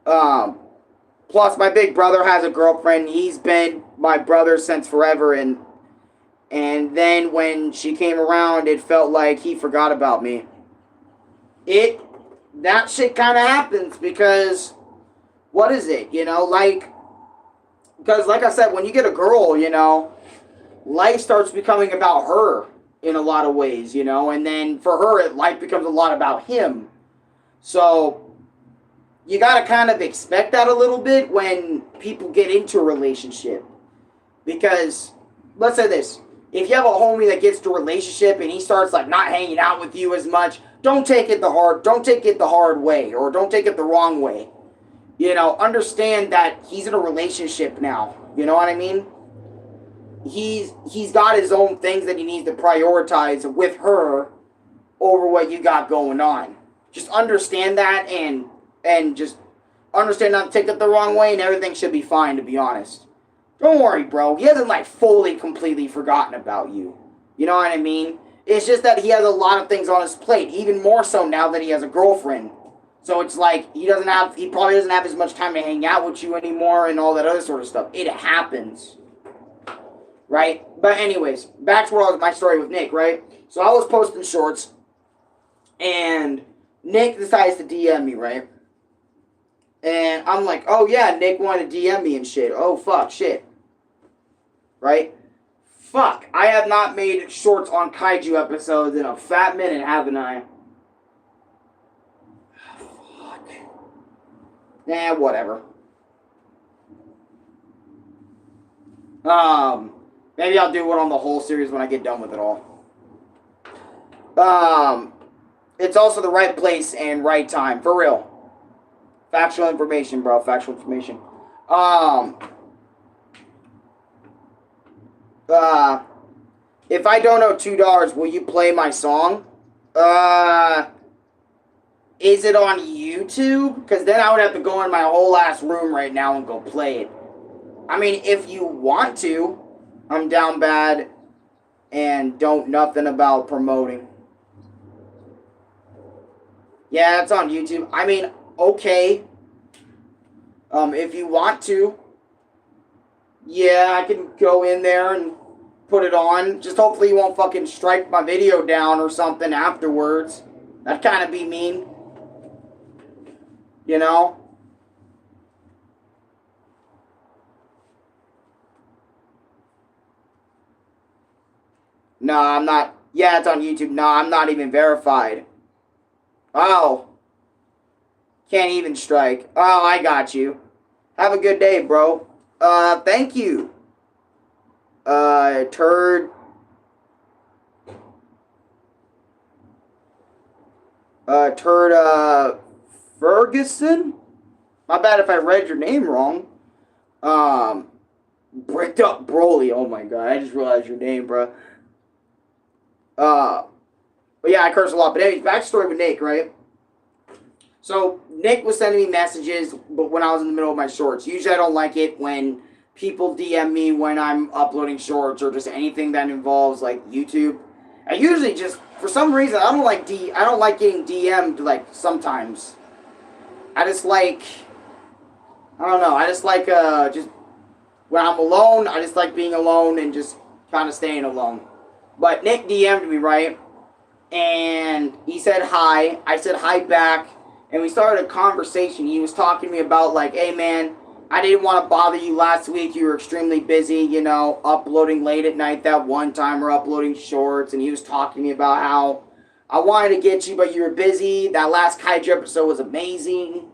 Plus, my big brother has a girlfriend. He's been my brother since forever, and then when she came around, it felt like he forgot about me. That shit kind of happens because, what is it, you know, like, because like I said, when you get a girl, you know, life starts becoming about her in a lot of ways, you know, and then for her, life becomes a lot about him. So, you got to kind of expect that a little bit when people get into a relationship. Because, let's say this, if you have a homie that gets to a relationship and he starts, like, not hanging out with you as much, don't take it the hard way, or don't take it the wrong way. You know, understand that he's in a relationship now. You know what I mean? He's got his own things that he needs to prioritize with her over what you got going on. Just understand that and just understand not to take it the wrong way, and everything should be fine, to be honest. Don't worry, bro. He hasn't, like, fully, completely forgotten about you. You know what I mean? It's just that he has a lot of things on his plate, even more so now that he has a girlfriend. So it's like, he probably doesn't have as much time to hang out with you anymore and all that other sort of stuff. It happens. Right? But anyways, back to my story with Nick, right? So I was posting shorts, and Nick decides to DM me, right? And I'm like, oh yeah, Nick wanted to DM me and shit. Oh fuck, shit. Right? Fuck, I have not made shorts on kaiju episodes in a fat minute, haven't I? Fuck. Nah, whatever. Maybe I'll do one on the whole series when I get done with it all. It's also the right place and right time, for real. Factual information, bro, factual information. if I donate $2, will you play my song? Is it on YouTube? Because then I would have to go in my whole ass room right now and go play it. I mean, if you want to, I'm down bad and don't nothing about promoting. Yeah, it's on YouTube. I mean, okay. If you want to, yeah, I can go in there and put it on. Just hopefully you won't fucking strike my video down or something afterwards. That'd kind of be mean. You know? No, I'm not. Yeah, it's on YouTube. No, I'm not even verified. Oh. Can't even strike. Oh, I got you. Have a good day, bro. Thank you. Turd. Ferguson? My bad if I read your name wrong. Bricked up Broly. Oh my god, I just realized your name, bro. But yeah, I curse a lot. But anyways, backstory with Nick, right? So, Nick was sending me messages but when I was in the middle of my shorts. Usually I don't like it when people DM me when I'm uploading shorts or just anything that involves, like, YouTube. I usually just, for some reason, I don't like getting DM'd, like, sometimes. I just like, I don't know, I just like, just, when I'm alone, I just like being alone and just kind of staying alone. But Nick DM'd me, right? And he said hi. I said hi back. And we started a conversation. He was talking to me about, like, hey, man, I didn't want to bother you last week. You were extremely busy, you know, uploading late at night that one time or uploading shorts. And he was talking to me about how I wanted to get you, but you were busy. That last Kaiju episode was amazing.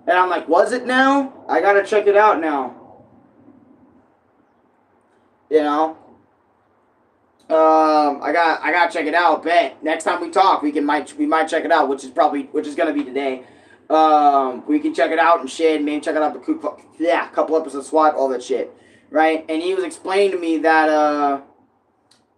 And I'm like, was it now? I got to check it out now. You know? I gotta check it out. Bet next time we talk, we might check it out, which is gonna be today. We can check it out and shit. Maybe check it out a couple episodes, SWAT, all that shit, right? And he was explaining to me that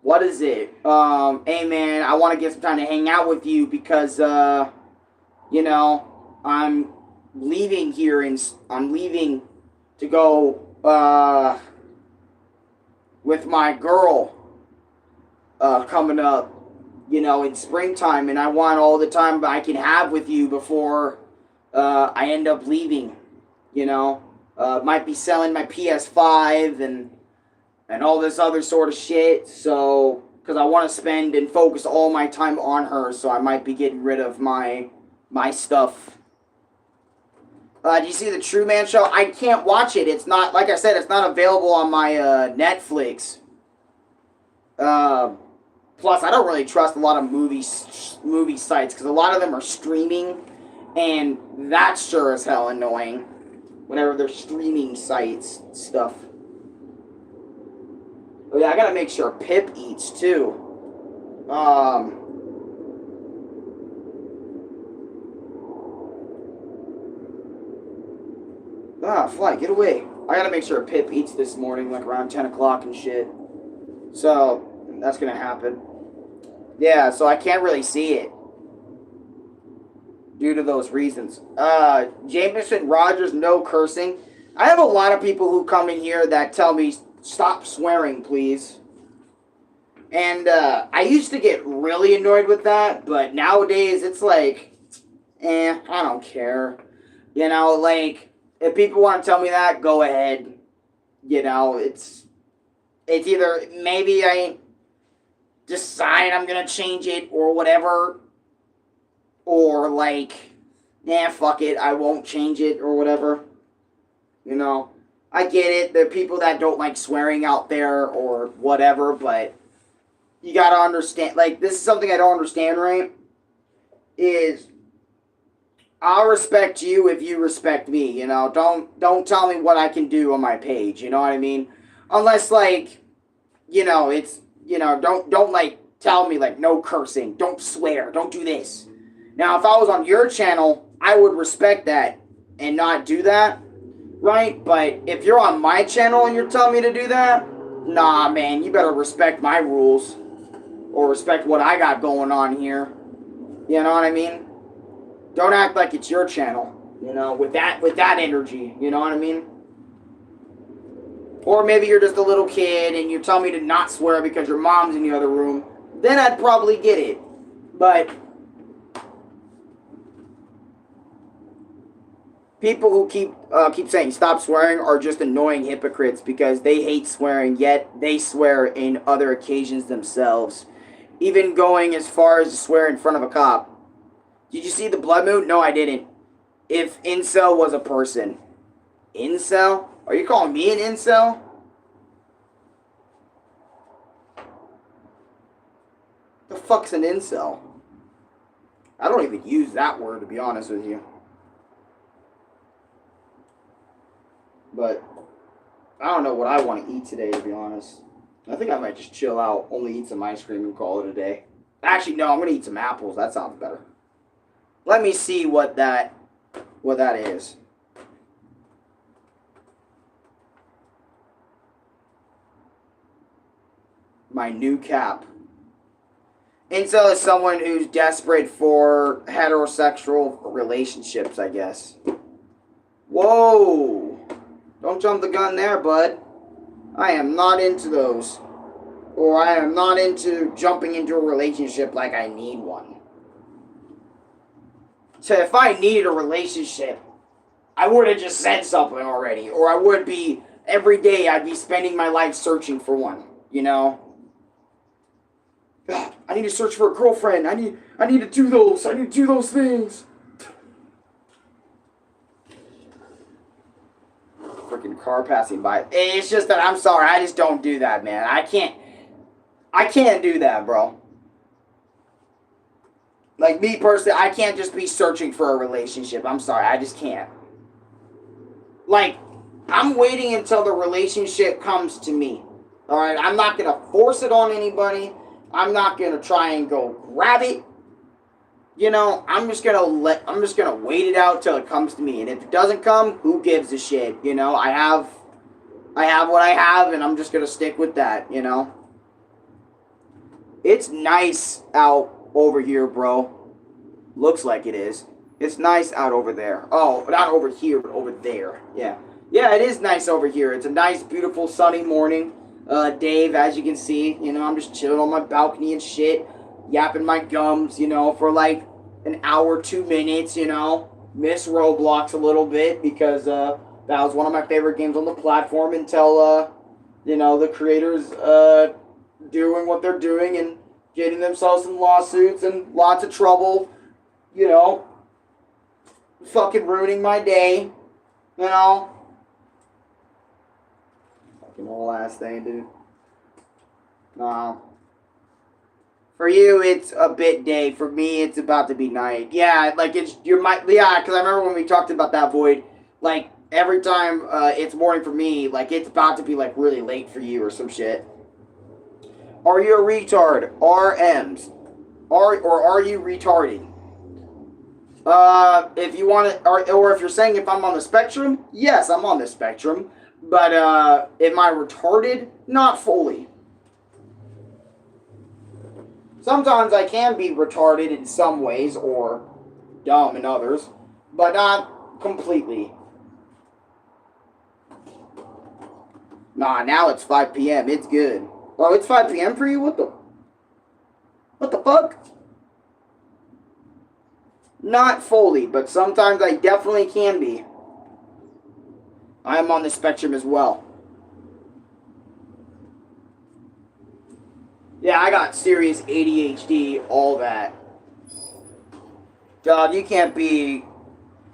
what is it? Hey man, I want to get some time to hang out with you because you know, I'm leaving here and I'm leaving to go with my girl. Coming up, you know, in springtime, and I want all the time I can have with you before I end up leaving, you know. Might be selling my PS5 and all this other sort of shit, so, because I want to spend and focus all my time on her, so I might be getting rid of my stuff. Do you see the True Man Show? I can't watch it. It's not, like I said, it's not available on my Netflix. Plus, I don't really trust a lot of movie sites, because a lot of them are streaming, and that's sure as hell annoying. Whenever they're streaming sites stuff. Oh yeah, I gotta make sure Pip eats, too. Ah, Fly, get away. I gotta make sure Pip eats this morning, like around 10 o'clock and shit. So, that's gonna happen. Yeah, so I can't really see it. Due to those reasons. Jameson Rogers, no cursing. I have a lot of people who come in here that tell me, stop swearing, please. And, I used to get really annoyed with that, but nowadays it's like, I don't care. You know, like, if people want to tell me that, go ahead. You know, it's either, maybe I decide I'm gonna change it or whatever, or like, fuck it, I won't change it or whatever. You know, I get it, there are people that don't like swearing out there or whatever, but you gotta understand, like, this is something I don't understand, right? Is, I'll respect you if you respect me, you know? Don't tell me what I can do on my page, you know what I mean? Unless, like, you know, it's, you know, don't like, tell me, like, no cursing, don't swear, don't do this. Now, if I was on your channel, I would respect that and not do that, right? But if you're on my channel and you're telling me to do that, Nah, man, you better respect my rules. Or respect what I got going on here. You know what I mean? Don't act like it's your channel. You know, with that energy. You know what I mean? Or maybe you're just a little kid and you tell me to not swear because your mom's in the other room. Then I'd probably get it. But people who keep saying stop swearing are just annoying hypocrites because they hate swearing, yet they swear in other occasions themselves. Even going as far as to swear in front of a cop. Did you see the blood moon? No, I didn't. If incel was a person. Incel? Are you calling me an incel? The fuck's an incel? I don't even use that word, to be honest with you. But I don't know what I want to eat today, to be honest. I think I might just chill out, only eat some ice cream and call it a day. Actually, no, I'm going to eat some apples. That sounds better. Let me see what that is. My new cap. Incel is someone who's desperate for heterosexual relationships, I guess. Whoa! Don't jump the gun there, bud. I am not into those. Or I am not into jumping into a relationship like I need one. So if I needed a relationship, I would have just said something already. Or I would be, every day I'd be spending my life searching for one. You know? I need to search for a girlfriend. I need to do those. I need to do those things. Freaking car passing by. It's just that I'm sorry. I just don't do that, man. I can't do that, bro. Like me personally, I can't just be searching for a relationship. I'm sorry. I just can't. Like, I'm waiting until the relationship comes to me. Alright? I'm not going to force it on anybody. I'm not going to try and go grab it. You know, I'm just going to wait it out till it comes to me. And if it doesn't come, who gives a shit? You know, I have what I have, and I'm just going to stick with that, you know. It's nice out over here, bro. Looks like it is. It's nice out over there. Oh, not over here, but over there. Yeah. Yeah, it is nice over here. It's a nice, beautiful, sunny morning. Dave, as you can see, you know, I'm just chilling on my balcony and shit, yapping my gums, you know, for like an hour, 2 minutes, you know. Miss Roblox a little bit because that was one of my favorite games on the platform until, you know, the creators doing what they're doing and getting themselves in lawsuits and lots of trouble, you know, fucking ruining my day, you know. Whole ass thing, dude. For you, it's a bit day. For me, it's about to be night. Yeah, like yeah, because I remember when we talked about that, Void. Like every time it's morning for me, like it's about to be like really late for you or some shit. Are you a retard? RMs, or are you retarded? If you want to, or if you're saying if I'm on the spectrum, yes, I'm on the spectrum. But, am I retarded? Not fully. Sometimes I can be retarded in some ways, or dumb in others, but not completely. Nah, now it's 5 p.m. It's good. Oh, it's 5 p.m. for you? What the fuck? Not fully, but sometimes I definitely can be. I am on the spectrum as well. Yeah, I got serious ADHD, all that. Dog, you can't be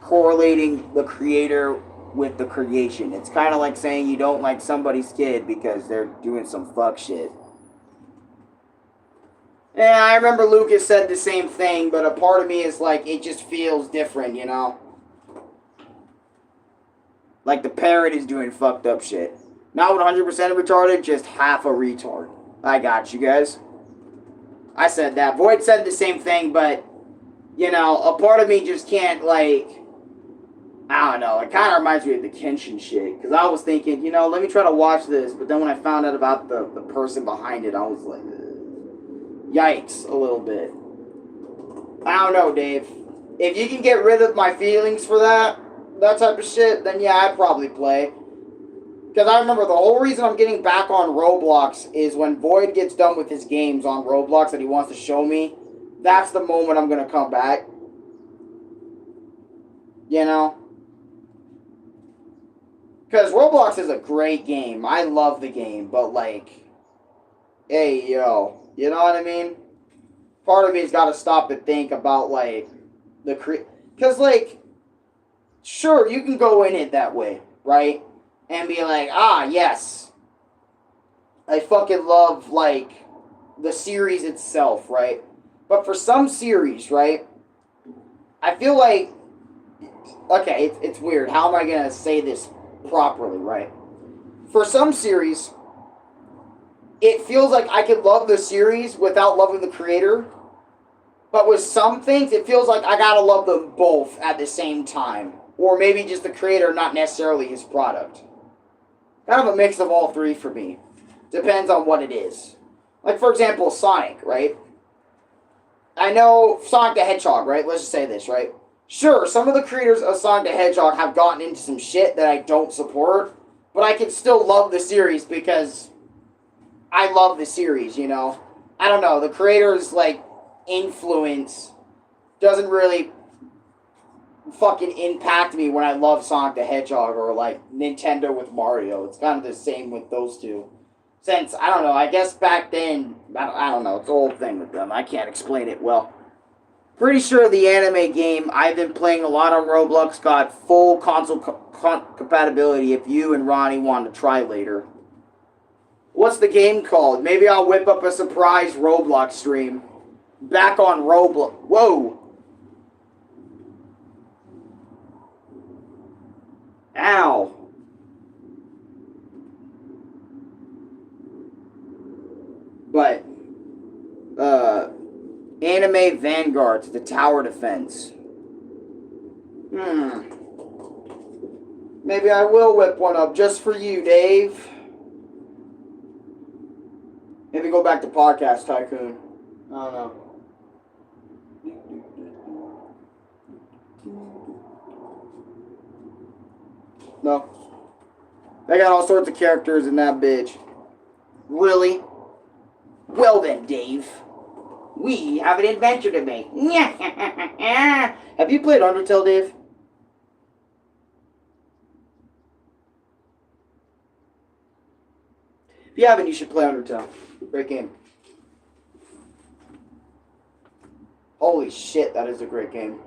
correlating the creator with the creation. It's kind of like saying you don't like somebody's kid because they're doing some fuck shit. Yeah, I remember Lucas said the same thing, but a part of me is like, it just feels different, you know? Like the parrot is doing fucked up shit. Not 100% retarded, just half a retard. I got you guys. I said that. Void said the same thing, but, you know, a part of me just can't, like, I don't know. It kind of reminds me of the Kenshin shit. Because I was thinking, let me try to watch this. But then when I found out about the person behind it, I was like, yikes, a little bit. I don't know, Dave. If you can get rid of my feelings for that type of shit, then yeah, I'd probably play. Because I remember the whole reason I'm getting back on Roblox is when Void gets done with his games on Roblox that he wants to show me, that's the moment I'm going to come back. Because Roblox is a great game. I love the game, but like, hey, yo, you know what I mean? Part of me's got to stop and think about like, because like, sure, you can go in it that way, right? And be like, yes, I fucking love, like, the series itself, right? But for some series, right, I feel like, okay, it's weird. How am I going to say this properly, right? For some series, it feels like I could love the series without loving the creator. But with some things, it feels like I gotta love them both at the same time. Or maybe just the creator, not necessarily his product. Kind of a mix of all three for me. Depends on what it is. Like, for example, Sonic, right? I know Sonic the Hedgehog, right? Let's just say this, right? Sure, some of the creators of Sonic the Hedgehog have gotten into some shit that I don't support, but I can still love the series because I love the series, I don't know, the creator's, like, influence doesn't really fucking impact me when I love Sonic the Hedgehog or, like, Nintendo with Mario. It's kind of the same with those two. Since, I don't know, I guess back then, I don't know, it's the whole thing with them. I can't explain it well. Pretty sure the anime game I've been playing a lot on Roblox got full console compatibility if you and Ronnie want to try later. What's the game called? Maybe I'll whip up a surprise Roblox stream. Back on Roblox. Whoa. Ow. But, Anime Vanguard to the tower defense. Maybe I will whip one up just for you, Dave. Maybe go back to Podcast Tycoon. I don't know. No. They got all sorts of characters in that bitch. Really? Well then, Dave. We have an adventure to make. Have you played Undertale, Dave? If you haven't, you should play Undertale. Great game. Holy shit, that is a great game.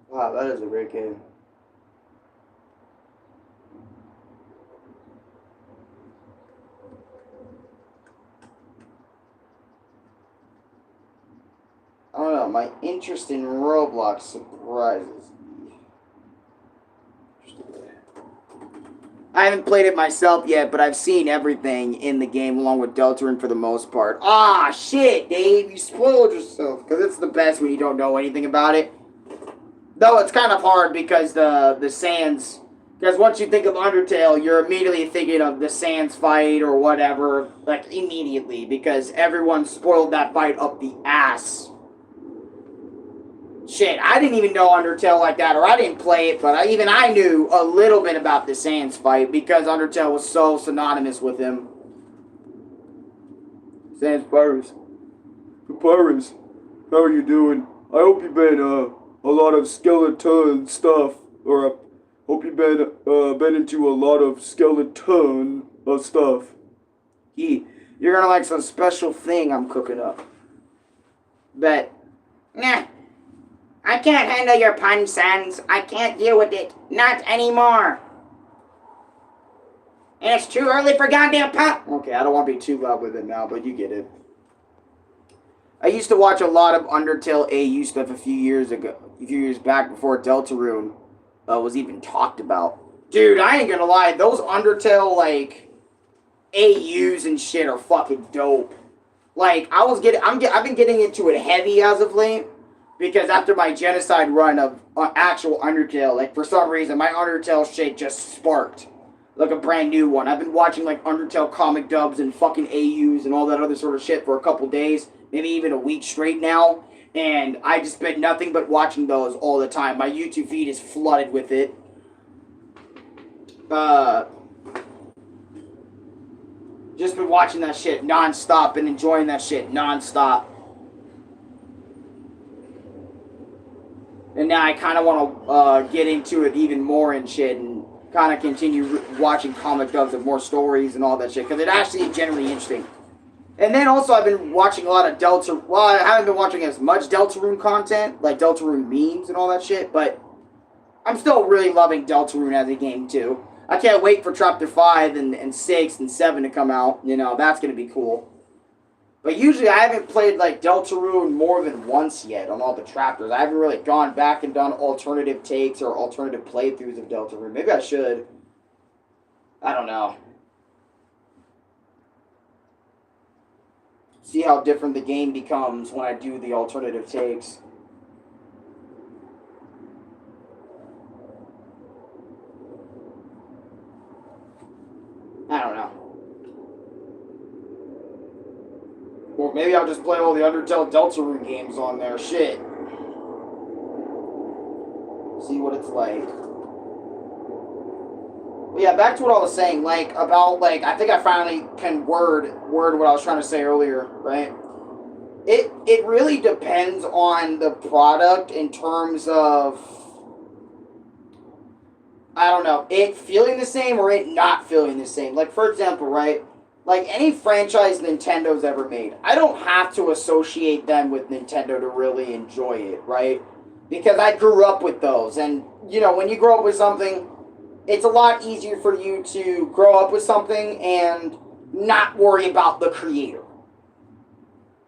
Wow, that is a great game. I don't know, my interest in Roblox surprises me. I haven't played it myself yet, but I've seen everything in the game along with Deltarune for the most part. Ah, shit, Dave, you spoiled yourself. Because it's the best when you don't know anything about it. Though it's kind of hard because the Sans... Because once you think of Undertale, you're immediately thinking of the Sans fight or whatever. Like, immediately. Because everyone spoiled that fight up the ass. Shit, I didn't even know Undertale like that, or I didn't play it, but even I knew a little bit about the Sans fight because Undertale was so synonymous with him. Sans Pirates. Pirates, how are you doing? I hope you've been a lot of skeleton stuff, or hope you've been into a lot of skeleton stuff. Yeah, you're gonna like some special thing I'm cooking up. Bet. Nah. I can't handle your pun, Sans. I can't deal with it. Not anymore. And it's too early for goddamn pun. Okay, I don't want to be too loud with it now, but you get it. I used to watch a lot of Undertale AU stuff a few years back before Deltarune was even talked about. Dude, I ain't gonna lie. Those Undertale, like, AUs and shit are fucking dope. like, I've been getting into it heavy as of late, because after my genocide run of actual Undertale, like, for some reason, my Undertale shit just sparked. Like a brand new one. I've been watching, like, Undertale comic dubs and fucking AUs and all that other sort of shit for a couple days, maybe even a week straight now, and I just been nothing but watching those all the time. My YouTube feed is flooded with it. Just been watching that shit non-stop and enjoying that shit non-stop. And now I kind of want to get into it even more and shit, and kind of continue watching comic dubs of more stories and all that shit, because it actually is generally interesting. And then also I've been watching a lot of well, I haven't been watching as much Deltarune content, like Deltarune memes and all that shit, but I'm still really loving Deltarune as a game too. I can't wait for Chapter 5 and 6 and 7 to come out. You know, that's going to be cool. But usually I haven't played, like, Deltarune more than once yet on all the chapters. I haven't really gone back and done alternative takes or alternative playthroughs of Deltarune. Maybe I should. I don't know. See how different the game becomes when I do the alternative takes. I don't know. Or maybe I'll just play all the Undertale Deltarune games on there. Shit. See what it's like. But yeah, back to what I was saying, like, about, like, I think I finally can word what I was trying to say earlier, right? It really depends on the product in terms of, I don't know, it feeling the same or it not feeling the same. Like, for example, right? Like, any franchise Nintendo's ever made, I don't have to associate them with Nintendo to really enjoy it, right? Because I grew up with those. And, you know, when you grow up with something, it's a lot easier for you to grow up with something and not worry about the creator.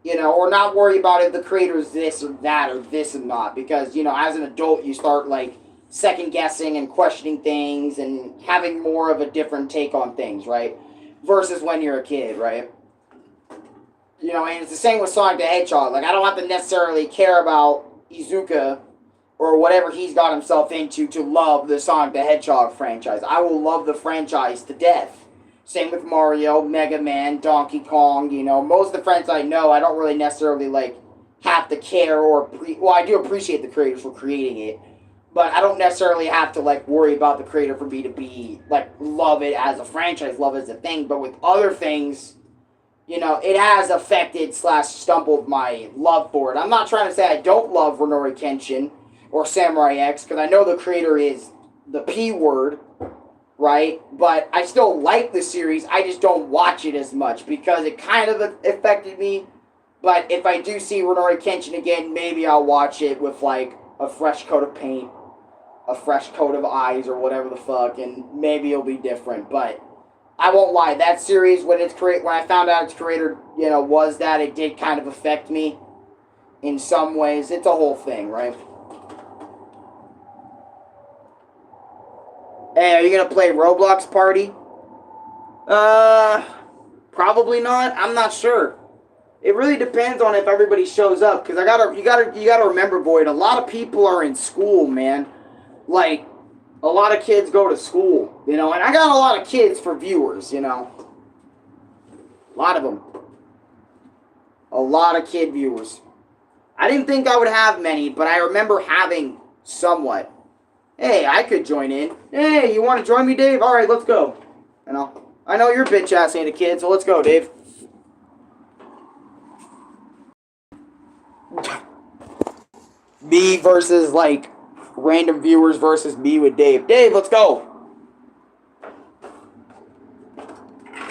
You know, or not worry about if the creator is this or that or this or not. Because, you know, as an adult, you start, like, second guessing and questioning things and having more of a different take on things, right? Versus when you're a kid, right? You know, and it's the same with Sonic the Hedgehog. Like, I don't have to necessarily care about Izuka or whatever he's got himself into to love the Sonic the Hedgehog franchise. I will love the franchise to death. Same with Mario, Mega Man, Donkey Kong, you know. Most of the friends I know, I don't really necessarily, like, have to care or... well, I do appreciate the creators for creating it. But I don't necessarily have to, like, worry about the creator for me to be, like, love it as a franchise, love it as a thing. But with other things, you know, it has affected / stumbled my love for it. I'm not trying to say I don't love Rurouni Kenshin or Samurai X, because I know the creator is the P word, right? But I still like the series. I just don't watch it as much because it kind of affected me. But if I do see Rurouni Kenshin again, maybe I'll watch it with, like, a fresh coat of paint, a fresh coat of eyes, or whatever the fuck, and maybe it'll be different. But I won't lie, that series, when I found out its creator, you know, was that, it did kind of affect me in some ways. It's a whole thing, right? Hey, are you gonna play Roblox Party? Probably not. I'm not sure. It really depends on if everybody shows up, because you gotta remember, Void, a lot of people are in school, man. Like, a lot of kids go to school, you know, and I got a lot of kids for viewers, you know. A lot of them. A lot of kid viewers. I didn't think I would have many, but I remember having somewhat. Hey, I could join in. Hey, you want to join me, Dave? All right, let's go. You know, I know your bitch ass ain't a kid, so let's go, Dave. Me versus, like, random viewers versus me with Dave. Dave, let's go.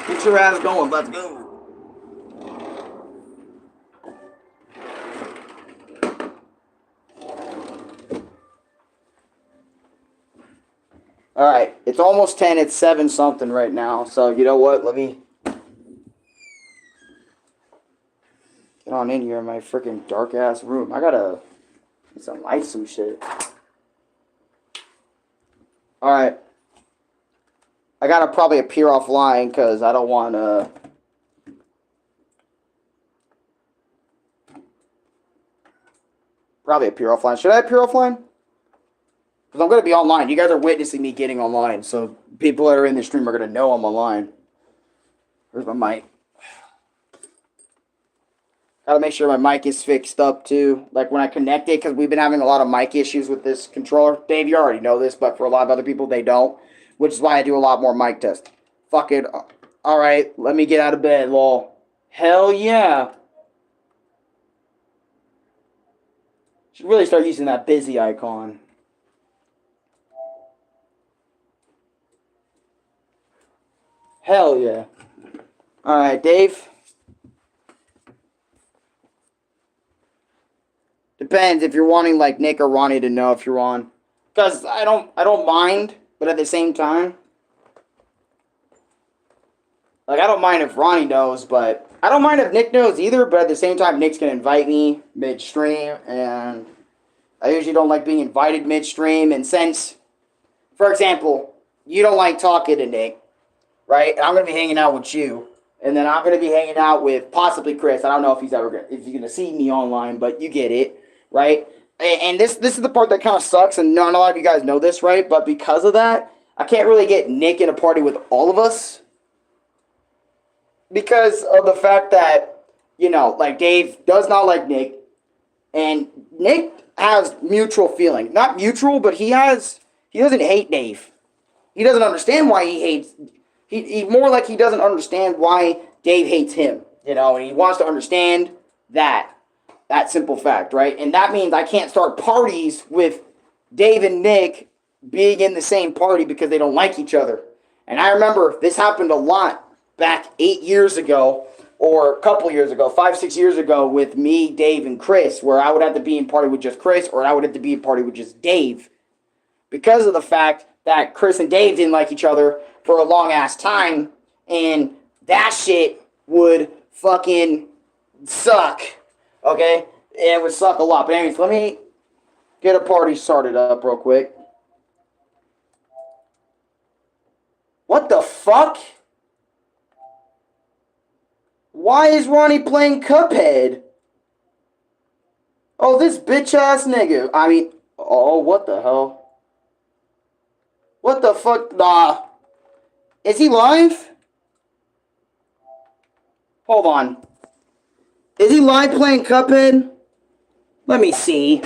Get your ass going. Let's go. Alright, it's almost 10. It's 7 something right now. So, you know what? Let me get on in here in my freaking dark ass room. I gotta get some lights, some shit. Alright. I gotta probably appear offline because I don't want to Probably appear offline. Should I appear offline? Because I'm going to be online. You guys are witnessing me getting online. So people that are in the stream are going to know I'm online. Where's my mic? Gotta make sure my mic is fixed up too. Like when I connect it, because we've been having a lot of mic issues with this controller. Dave, you already know this, but for a lot of other people, they don't. Which is why I do a lot more mic tests. Fuck it. Alright, let me get out of bed, lol. Hell yeah. Should really start using that busy icon. Hell yeah. Alright, Dave. Depends if you're wanting like Nick or Ronnie to know if you're on. Because I don't mind, but at the same time, like I don't mind if Ronnie knows, but I don't mind if Nick knows either, but at the same time Nick's gonna invite me midstream, and I usually don't like being invited midstream, and since, for example, you don't like talking to Nick, right? And I'm gonna be hanging out with you. And then I'm gonna be hanging out with possibly Chris. I don't know if he's gonna see me online, but you get it. Right? And this is the part that kind of sucks, and not a lot of you guys know this, right? But because of that, I can't really get Nick in a party with all of us. Because of the fact that, you know, like Dave does not like Nick. And Nick has mutual feeling. Not mutual, but he doesn't hate Dave. He doesn't understand why he hates, he more like he doesn't understand why Dave hates him. You know, and he wants to understand that simple fact, right? And that means I can't start parties with Dave and Nick being in the same party because they don't like each other. And I remember this happened a lot back 8 years ago, or a couple years ago, 5, 6 years ago, with me, Dave, and Chris, where I would have to be in party with just Chris, or I would have to be in party with just Dave. Because of the fact that Chris and Dave didn't like each other for a long ass time, and that shit would fucking suck. Okay? It would suck a lot. But anyways, let me get a party started up real quick. What the fuck? Why is Ronnie playing Cuphead? Oh, this bitch ass nigga. I mean, oh, what the hell? What the fuck? Nah. Is he live? Hold on. Is he live playing Cuphead? Let me see.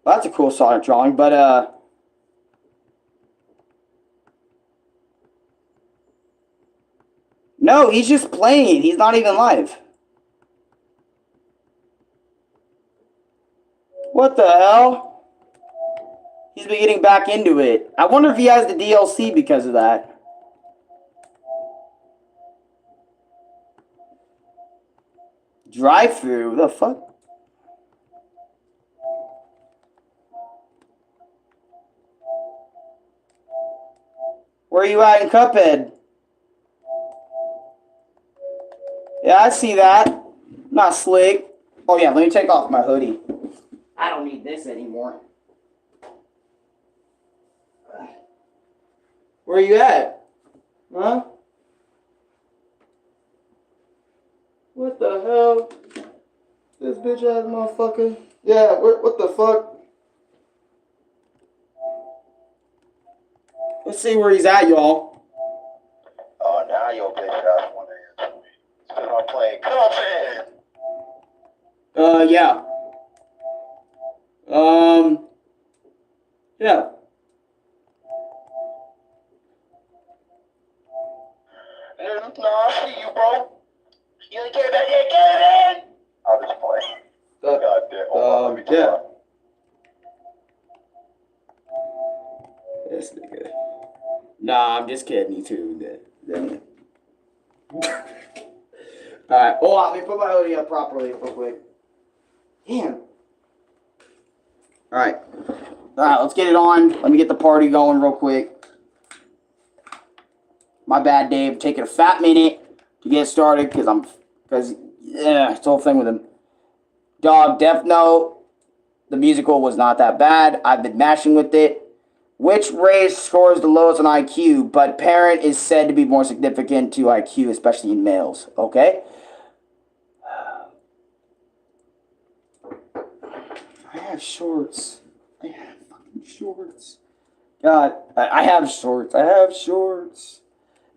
Well, that's a cool Sonic drawing, but no, he's just playing. He's not even live. What the hell? He's been getting back into it. I wonder if he has the DLC because of that. Drive-through? The fuck? Where are you at in Cuphead? Yeah, I see that. Not slick. Oh yeah, let me take off my hoodie. I don't need this anymore. Where are you at? Huh? What the hell? This bitch ass motherfucker. Yeah, what the fuck? Let's see where he's at, y'all. Oh, now your bitch ass wanna answer me. Still not playing Cuphead. Yeah. Yeah. No, I see you, bro. You ain't get back yet, get in! I'll just play. God damn. Hold on, let me yeah. talk. This nigga. Nah, I'm just kidding. You too. Alright, hold on. Let me put my hoodie up properly real quick. Damn. Alright. Alright, let's get it on. Let me get the party going real quick. My bad, Dave. Taking a fat minute to get started because it's the whole thing with him. Dog, Death Note. The musical was not that bad. I've been mashing with it. Which race scores the lowest on IQ, but parent is said to be more significant to IQ, especially in males. Okay? I have shorts. I have fucking shorts. God, I have shorts. I have shorts.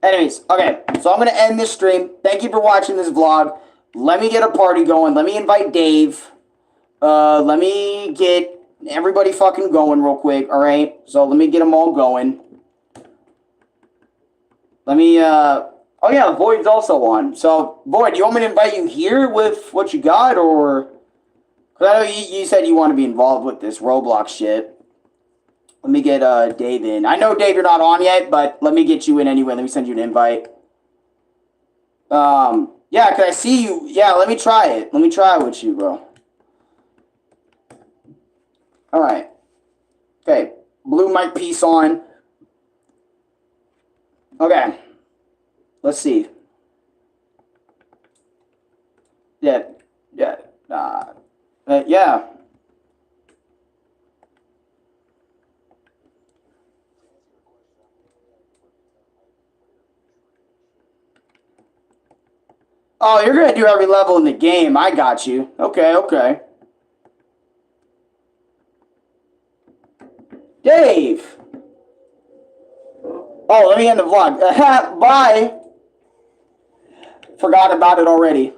Anyways, okay, so I'm going to end this stream. Thank you for watching this vlog. Let me get a party going. Let me invite Dave. Let me get everybody fucking going real quick, alright? So let me get them all going. Let me, oh yeah, Void's also on. So, Void, do you want me to invite you here with what you got, or... Because I know you said you want to be involved with this Roblox shit. Let me get Dave in. I know, Dave, you're not on yet, but let me get you in anyway. Let me send you an invite. Yeah, because I see you. Yeah, let me try it. Let me try it with you, bro. Alright. Okay. Blue mic piece on. Okay. Let's see. Yeah. Yeah. Yeah. Oh, you're going to do every level in the game. I got you. Okay, okay. Dave! Oh, let me end the vlog. Bye! Forgot about it already.